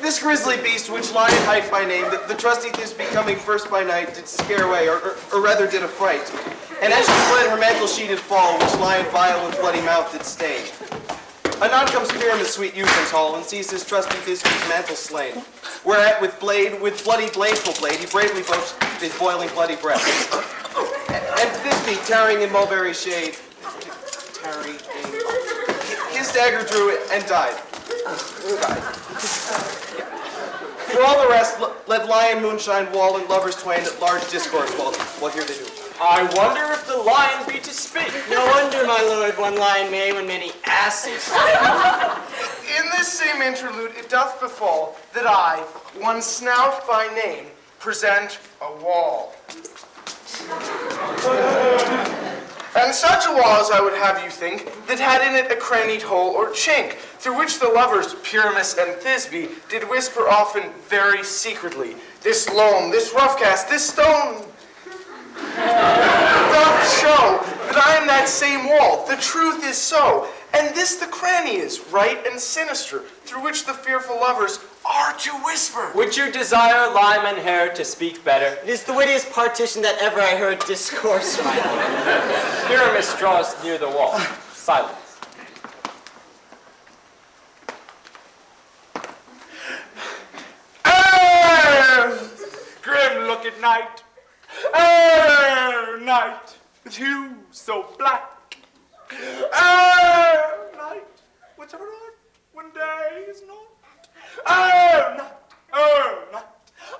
This grisly beast, which Lion hight by name, the trusty Thisbe coming first by night, did scare away, or rather did affright. And as she fled, her mantle she did fall, which Lion vile with bloody mouth did stain. Anon comes Pyramus, sweet youth and tall, and sees his trusty Thisbe's mantle slain. Whereat with bloody bladeful blade, he bravely broached his boiling bloody breath. And Thisbe, tarrying in mulberry shade, his dagger drew and died. For all the rest, let Lion, Moonshine, Wall, and lovers twain at large discourse while here they do. I wonder if the lion be to speak. No wonder, my lord, one lion may when many asses. In this same interlude, it doth befall that I, one Snout by name, present a wall. And such a wall as I would have you think, that had in it a crannied hole or chink, through which the lovers, Pyramus and Thisbe, did whisper often very secretly, this loam, this rough cast, this stone, doth show that I am that same wall. The truth is so. And this the cranny is, right and sinister, through which the fearful lovers are to whisper. Would you desire Lime and Hair to speak better? It is the wittiest partition that ever I heard discourse, my lord. Pyramus draws near the wall. Silence. Grim looking night. Night, with hue so black. Night, what's ever on when day is not. Night,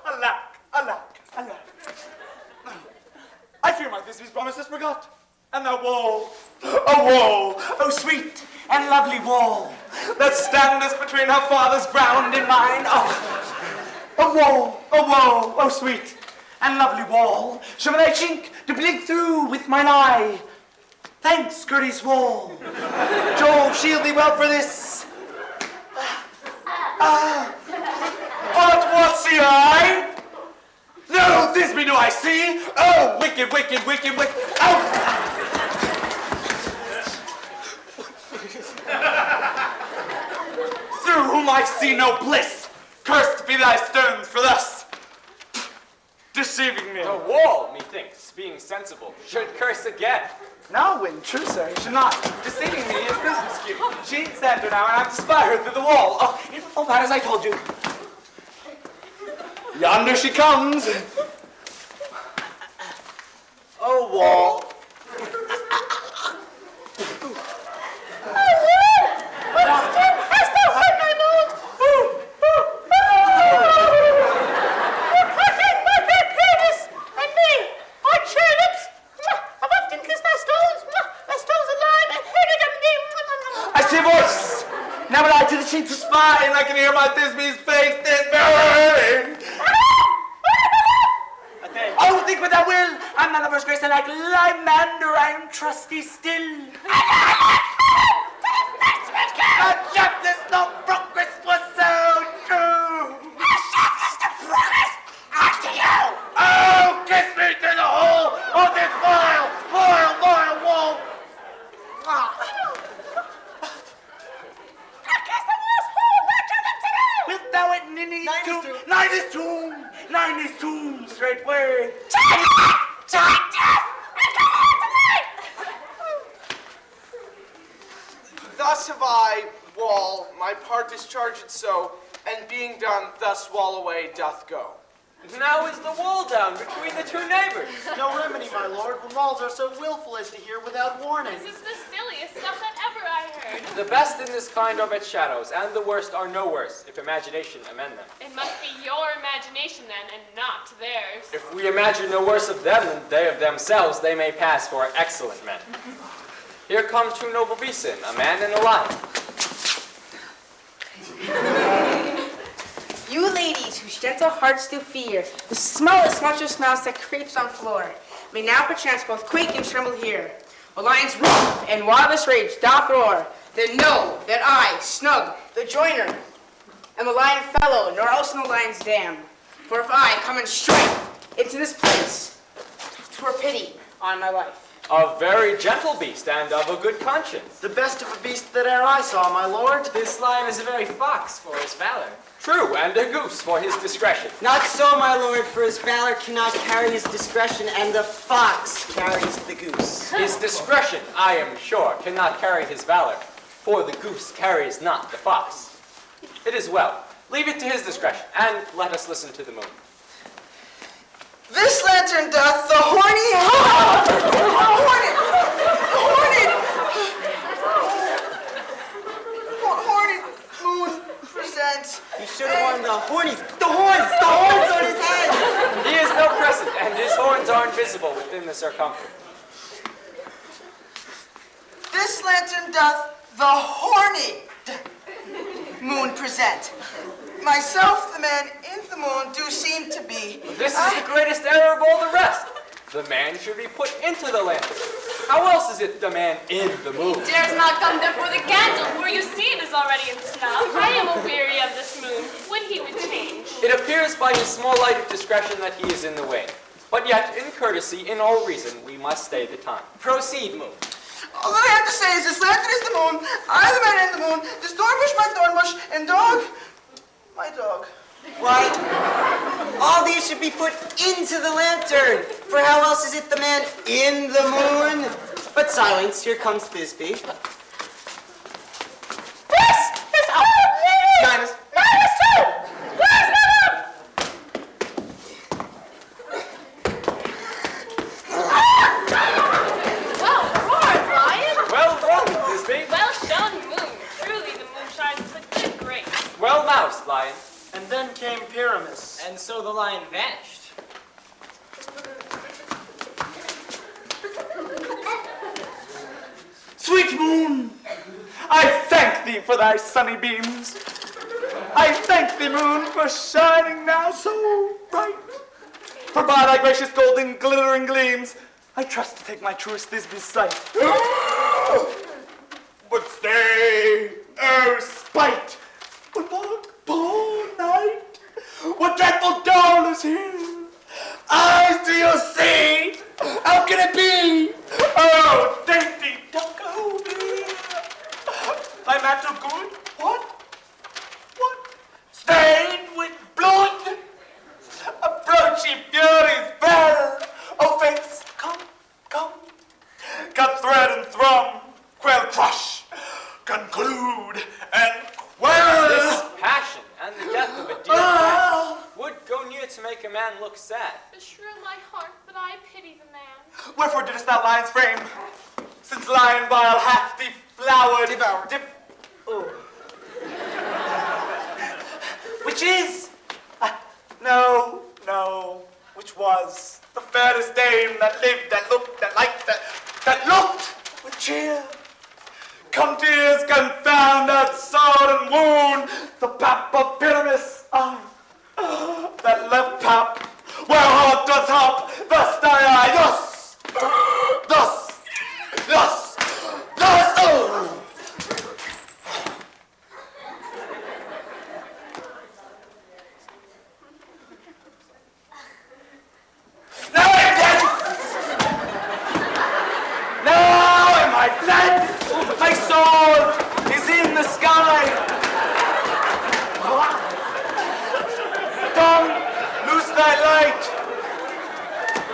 alack, alack, alack. I fear my Thisbe's promise is forgot. And that wall, a wall, oh sweet and lovely wall, that standeth between her father's ground and mine. Oh, a wall, oh sweet and lovely wall, shall I chink to blink through with mine eye. Thanks, courteous wall. Jove shield thee well for this. But what see I? No, Thisbe do I see. Oh, wicked, wicked, wicked, wicked. Oh! Through whom I see no bliss. Cursed be thy stones for thus deceiving me. The wall, methinks, being sensible, should curse again. No, in truth, sir, you should not. Deceiving me is business cue. She stands her now, and I have to spy her through the wall. Oh, that as I told you. Yonder she comes. Oh, wall. Now when I to the sheep to spy, and I can hear my Thisbe's face burning. Oh, think what thou will. I'm none of her grace, and like Lymander, I am trusty still. This no progress was so true. The progress after you. Oh, kiss me to the hole of this vile wall. Wilt thou at Ninus' tomb, straightway. Thus have I, Wall, my part discharged so, and being done, thus Wall away doth go. Now is the wall down between the two neighbors. No remedy, my lord, when walls are so willful as to hear without warning. This is the silliest stuff that ever I heard. The best in this kind are but shadows, and the worst are no worse, if imagination amend them. It must be your imagination then, and not theirs. If we imagine no worse of them than they of themselves, they may pass for excellent men. Here come two noble beasts in, a man and a lion. You ladies, whose gentle hearts do fear, the smallest monstrous mouse that creeps on floor, may now perchance both quake and tremble here. A lion's roar and wildest rage doth roar, then know that I, Snug, the joiner, am a lion fellow, nor else no lion's dam. For if I come in strife into this place, 'twere pity on my life. A very gentle beast, and of a good conscience. The best of a beast that e'er I saw, my lord. This lion is a very fox for his valor. True, and a goose for his discretion. Not so, my lord, for his valor cannot carry his discretion, and the fox carries the goose. His discretion, I am sure, cannot carry his valor, for the goose carries not the fox. It is well. Leave it to his discretion, and let us listen to the moon. This lantern doth the horny horny moon present. You should have worn the horns on his head. He is no present, and his horns are invisible within the circumference. This lantern doth the horny moon present. Myself, the man in the moon, do seem to be. This is the greatest error of all the rest. The man should be put into the lantern. How else is it the man in the moon? Dares not come before the candle, for you see it is already in snuff. I am weary of this moon. Would he would change. It appears by his small light of discretion that he is in the way. But yet, in courtesy, in all reason, we must stay the time. Proceed, moon. All that I have to say is this lantern is the moon, I the man in the moon, this thornbush my thornbush, and dog, my dog. Why, all these should be put into the lantern, for how else is it the man in the moon? But silence, here comes Thisbe. This is all me! Ninus. Minus 2! Where's my mom? Well roared, lion! Well done, Thisbe. Well done, moon. Truly the moon shines with a good grace. Well moused, lion. And then came Pyramus. And so the lion vanished. Sweet moon, I thank thee for thy sunny beams. I thank thee, moon, for shining now so bright. For by thy gracious golden glittering gleams, I trust to take my truest Thisbe's sight. But stay, oh spite, when dark poor night, what dreadful dawn is here? Eyes do you see? How can it be? Oh, dainty duck, oh dear. Thy mantle good? What? Stained with blood? Approach ye furies bearer. Oh, face, come. Cut thread and thrum, quell crush, conclude and quell. This passion and the death of a dear friend would go near to make a man look sad. Beshrew my heart, but I pity the man. Wherefore didst thou lion's frame? Since lion vile hath deflowered. Devoured. Which is? No. Which was the fairest dame that lived, that looked, that liked, that looked with cheer. Come tears, confound that sword and wound, the pap of Pyramus. That left pap, where heart doth hop, thus die I, thus. Now am I dead. My soul is in the sky. Come, loose thy light.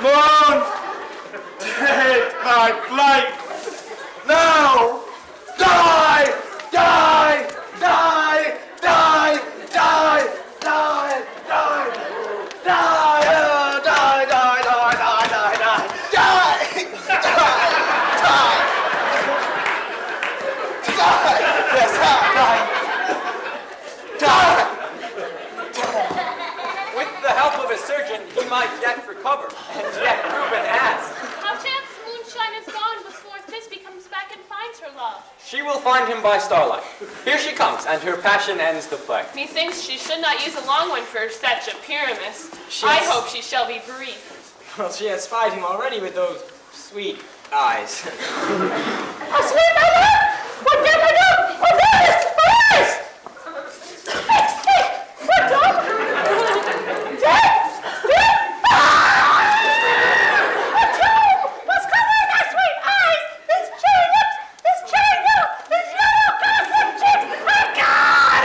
Moon, take thy flight. Now, die. Die! help of a surgeon, he might yet recover, and yet prove an ass. How chance moonshine is gone before Thisbe comes back and finds her love? She will find him by starlight. Here she comes, and her passion ends the play. Methinks she should not use a long one for such a pyramus. She I has- hope she shall be brief. Well, she has spied him already with those sweet eyes. Asleep, my lord! What did I do? Oh, there is! There is! What dog? Dead? Dead? What tomb? What's covering thy sweet eyes? These cherry lips, this cherry nose, these yellow gossip cheeks. I got!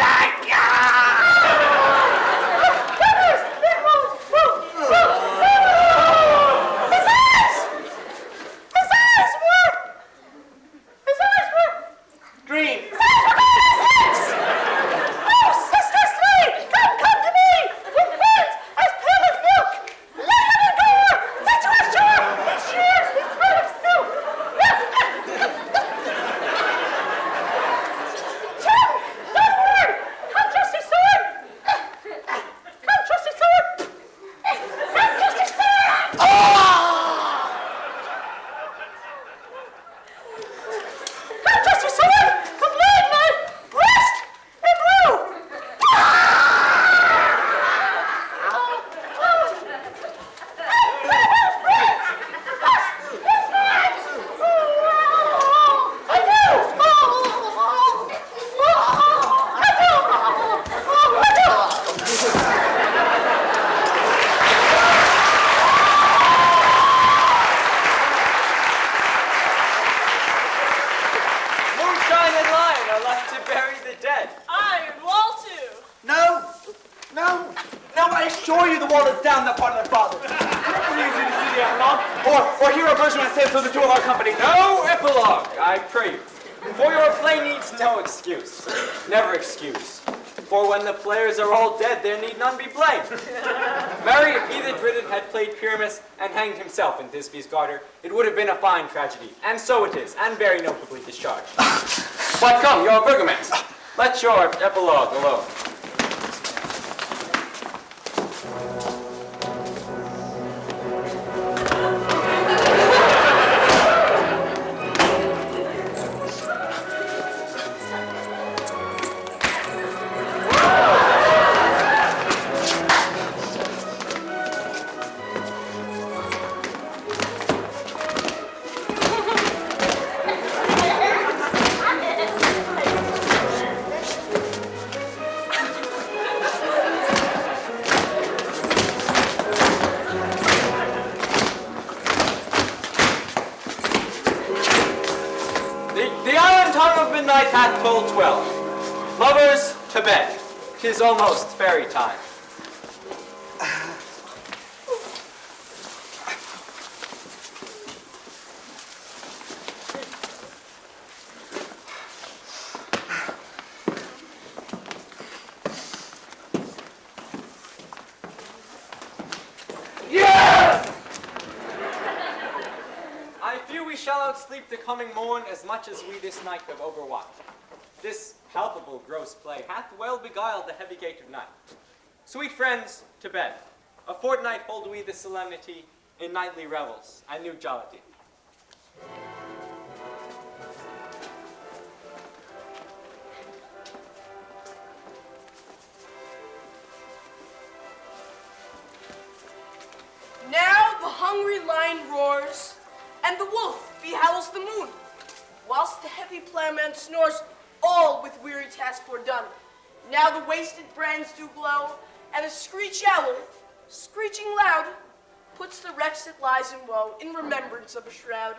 Goodness! It moves! His eyes! His eyes were! His eyes were! Dream. His eyes were going to sex! Oh, sister sweet! Come to me! With words as pale as milk! Lay on the door! Set to us shore! These shears, these thread of silk! Chum! Not a word! Come, trusty sword! Come, trusty sword! Come, trusty sword! Come, trusty sword! Come, blade my breast and blue! Moonshine and lion are left to bury the dead. Iron wall too. No, no, no, I assure you the wall is down that part of their father. Will you see the city epilogue? Or hear a version when it says so the two of our company? No epilogue, I pray you. For your play needs no excuse. Never excuse. For when the players are all dead, there need none be blamed. Marry, if he that ridden had played Pyramus and hanged himself in Thisbe's garter, it would have been a fine tragedy. And so it is, and very notably discharged. But come, your burgomaster, let your epilogue alone. The iron tongue of midnight hath tolled 12. Lovers, to bed. 'Tis almost fairy time. I fear we shall outsleep the coming morn as much as we this night have overwatched. This palpable gross play hath well beguiled the heavy gait of night. Sweet friends, to bed. A fortnight hold we this solemnity in nightly revels and new jollity. Now the hungry lion roars, and the wolf behowls the moon, whilst the heavy ploughman snores, all with weary task foredone. Now the wasted brands do blow, and the screech owl, screeching loud, puts the wretch that lies in woe in remembrance of a shroud.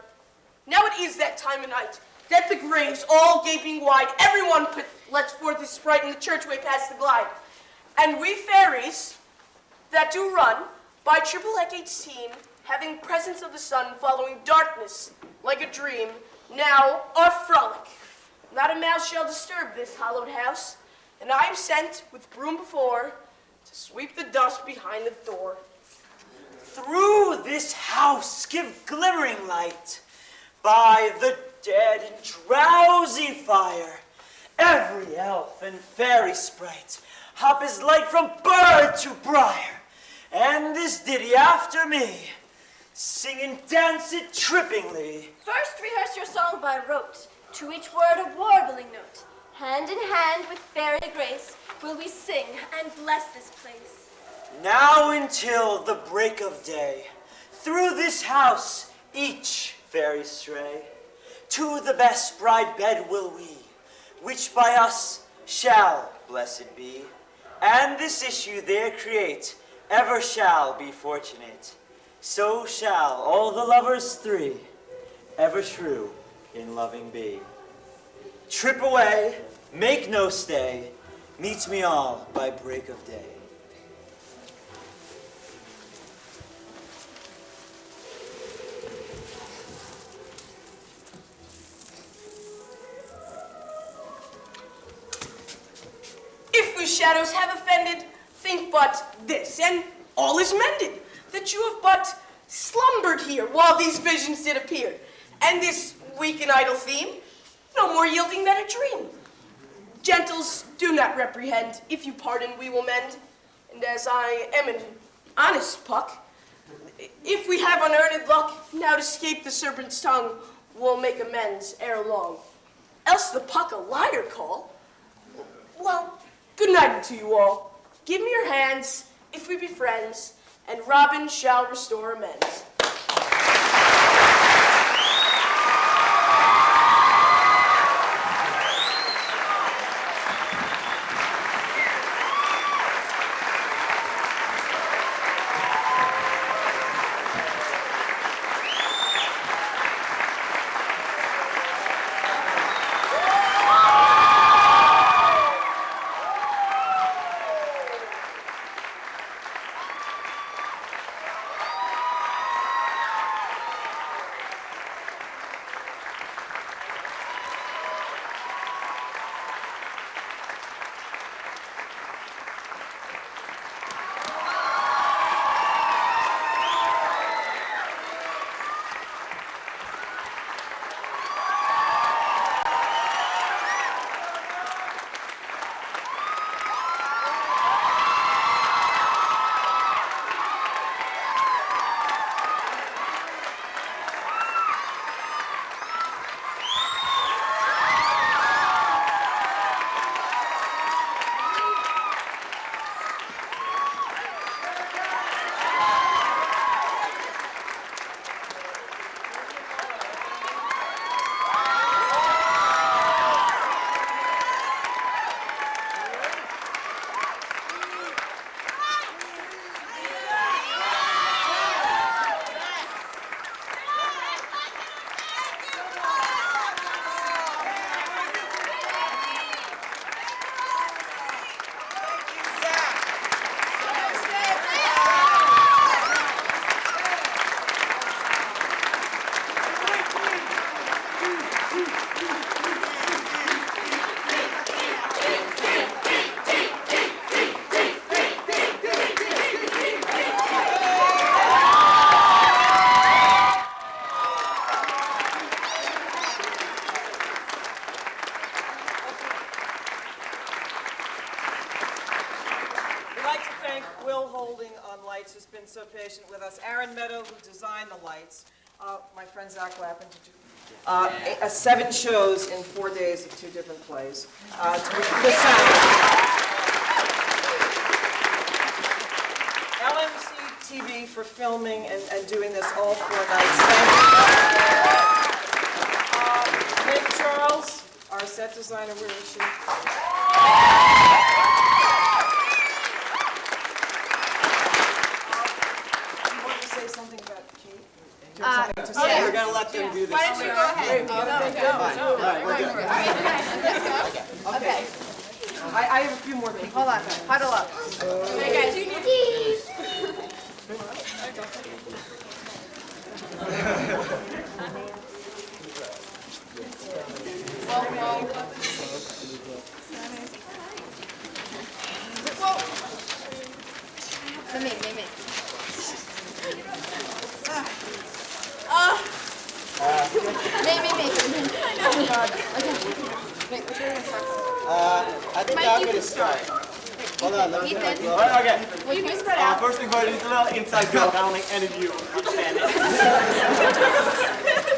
Now it is that time of night, that the graves all gaping wide, everyone lets forth his sprite in the churchway past the glide. And we fairies that do run by triple agate seen, having presence of the sun, following darkness like a dream, now are frolic. Not a mouse shall disturb this hallowed house, and I am sent with broom before to sweep the dust behind the door. Through this house give glimmering light, by the dead and drowsy fire. Every elf and fairy sprite hop his light from bird to briar, and this ditty after me. Sing and dance it trippingly. First rehearse your song by rote, to each word a warbling note. Hand in hand with fairy grace will we sing and bless this place. Now until the break of day, through this house each fairy stray. To the best bride bed will we, which by us shall blessed be. And this issue there create, ever shall be fortunate. So shall all the lovers three, ever true in loving be. Trip away, make no stay, meet me all by break of day. If we shadows have offended, think but this, and all is mended, that you have but slumbered here while these visions did appear, and this weak and idle theme, no more yielding than a dream. Gentles, do not reprehend, if you pardon we will mend, and as I am an honest puck, if we have unearned luck, now to escape the serpent's tongue, we'll make amends ere long. Else the puck a liar call. Well, good night to you all. Give me your hands, if we be friends, and Robin shall restore amends. Who's been so patient with us. Aaron Meadow, who designed the lights. My friend Zach Lappin, 7 shows in 4 days of 2 different plays. The sound. LMC-TV for filming and doing this all 4 nights. Thank you. Nick Charles, our set designer, where is she? Yeah, we're going to let them do this. Why don't you go ahead? Okay. I have a few more people. Hold on. Huddle up. Okay, guys. Me. I think I'm going to start. Hold on, let me Ethan. get my glove. Okay. Will you spread out? First thing about it is a little inside joke. I don't think any of you understand it.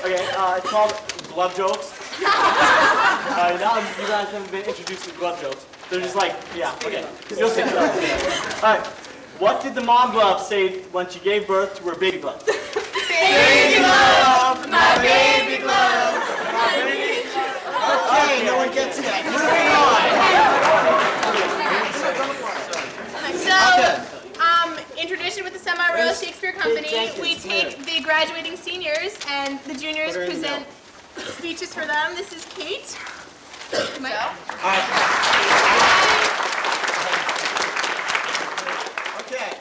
Okay, it's called glove jokes. Now you guys haven't been introduced to glove jokes. They're just like, yeah, okay. You'll see. Alright, what did the mom glove say when she gave birth to her baby glove? Baby glove, my baby glove. Okay, no one gets it. Moving on. So, in tradition with the Semi-Royal Shakespeare Company, we take the graduating seniors and the juniors present speeches for them. This is Kate. Okay.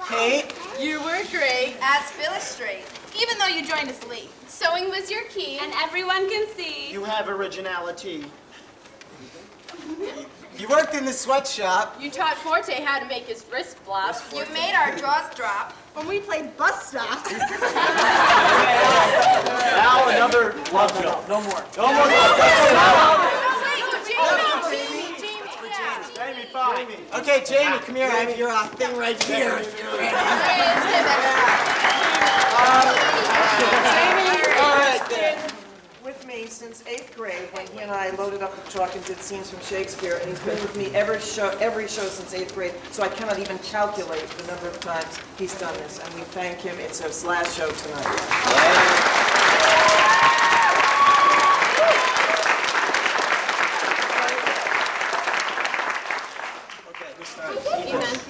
Kate? You were great as Phillistrate, even though you joined us late. Sewing was your key. And everyone can see. You have originality. You worked in the sweatshop. You taught Forte how to make his wrist flop. You made our jaws drop. When we played bus stop. Now another glove joke. No more. No more glove Jamie, fine. Okay, Jamie, come here. I have your thing right here. Jamie has been with me since 8th grade when he and I loaded up the truck and did scenes from Shakespeare, and he's been with me every show since 8th grade, so I cannot even calculate the number of times he's done this, and we thank him. It's his last show tonight.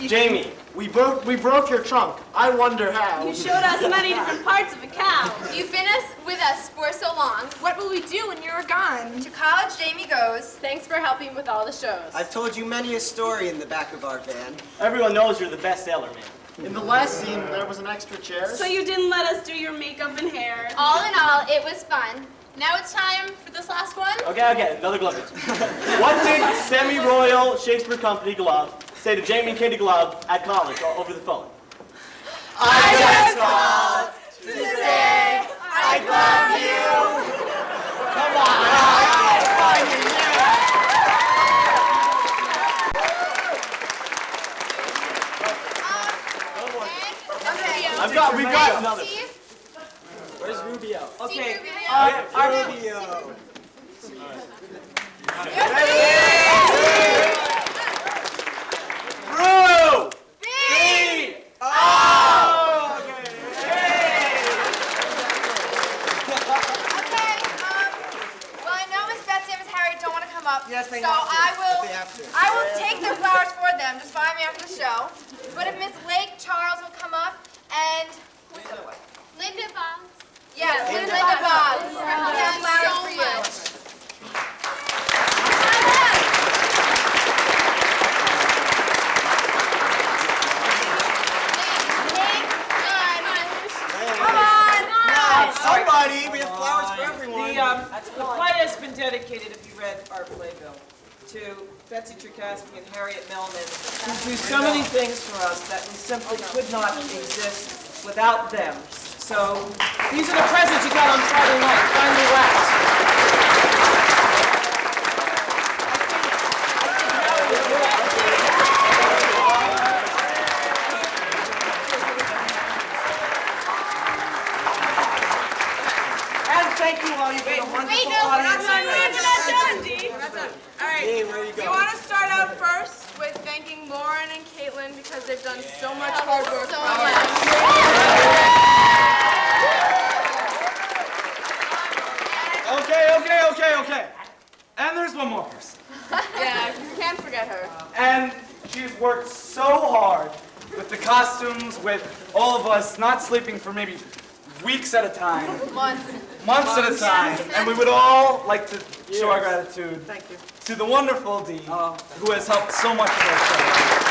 Jamie, we broke your trunk. I wonder how. You showed us many different parts of a cow. You've been with us for so long. What will we do when you're gone? To college Jamie goes. Thanks for helping with all the shows. I've told you many a story in the back of our van. Everyone knows you're the best sailor, man. In the last scene, there was an extra chair. So you didn't let us do your makeup and hair. All in all, it was fun. Now it's time for this last one. Okay, another glove joke. What did Semi-Royal Shakespeare Company glove say to Jamie and Katie Glove at college over the phone? I just called to say I love you. Come on. We've got another. Steve? Where's Rubio? Okay, Rubio. Rue! B! Oh! Okay, well, I know Miss Betsy and Miss Harry don't want to come up. Yes, they so have to, but they have to. I will take their flowers for them. Just find me after the show. But if Miss Lake Charles will come up and Linda Boggs. Yes, Linda Boggs. We have flowers for you. Come on! Somebody, we have flowers for everyone. The play has been dedicated, if you read our playbill, to Betsy Trukowski and Harriet Melman, who do so many things for us that we simply could not exist without them. So these are the presents you got on Friday night, finally wrapped. And thank you all, you've been a wonderful audience. Hey, where you We going? want to start out first with thanking Lauren and Caitlin because they've done so much hard work. So for us. Okay. And there's one more person. Yeah, you can't forget her. And she's worked so hard with the costumes, with all of us not sleeping for maybe weeks at a time. Months at a time. And we would all like to show our gratitude to the wonderful Dee, who has helped so much with our show.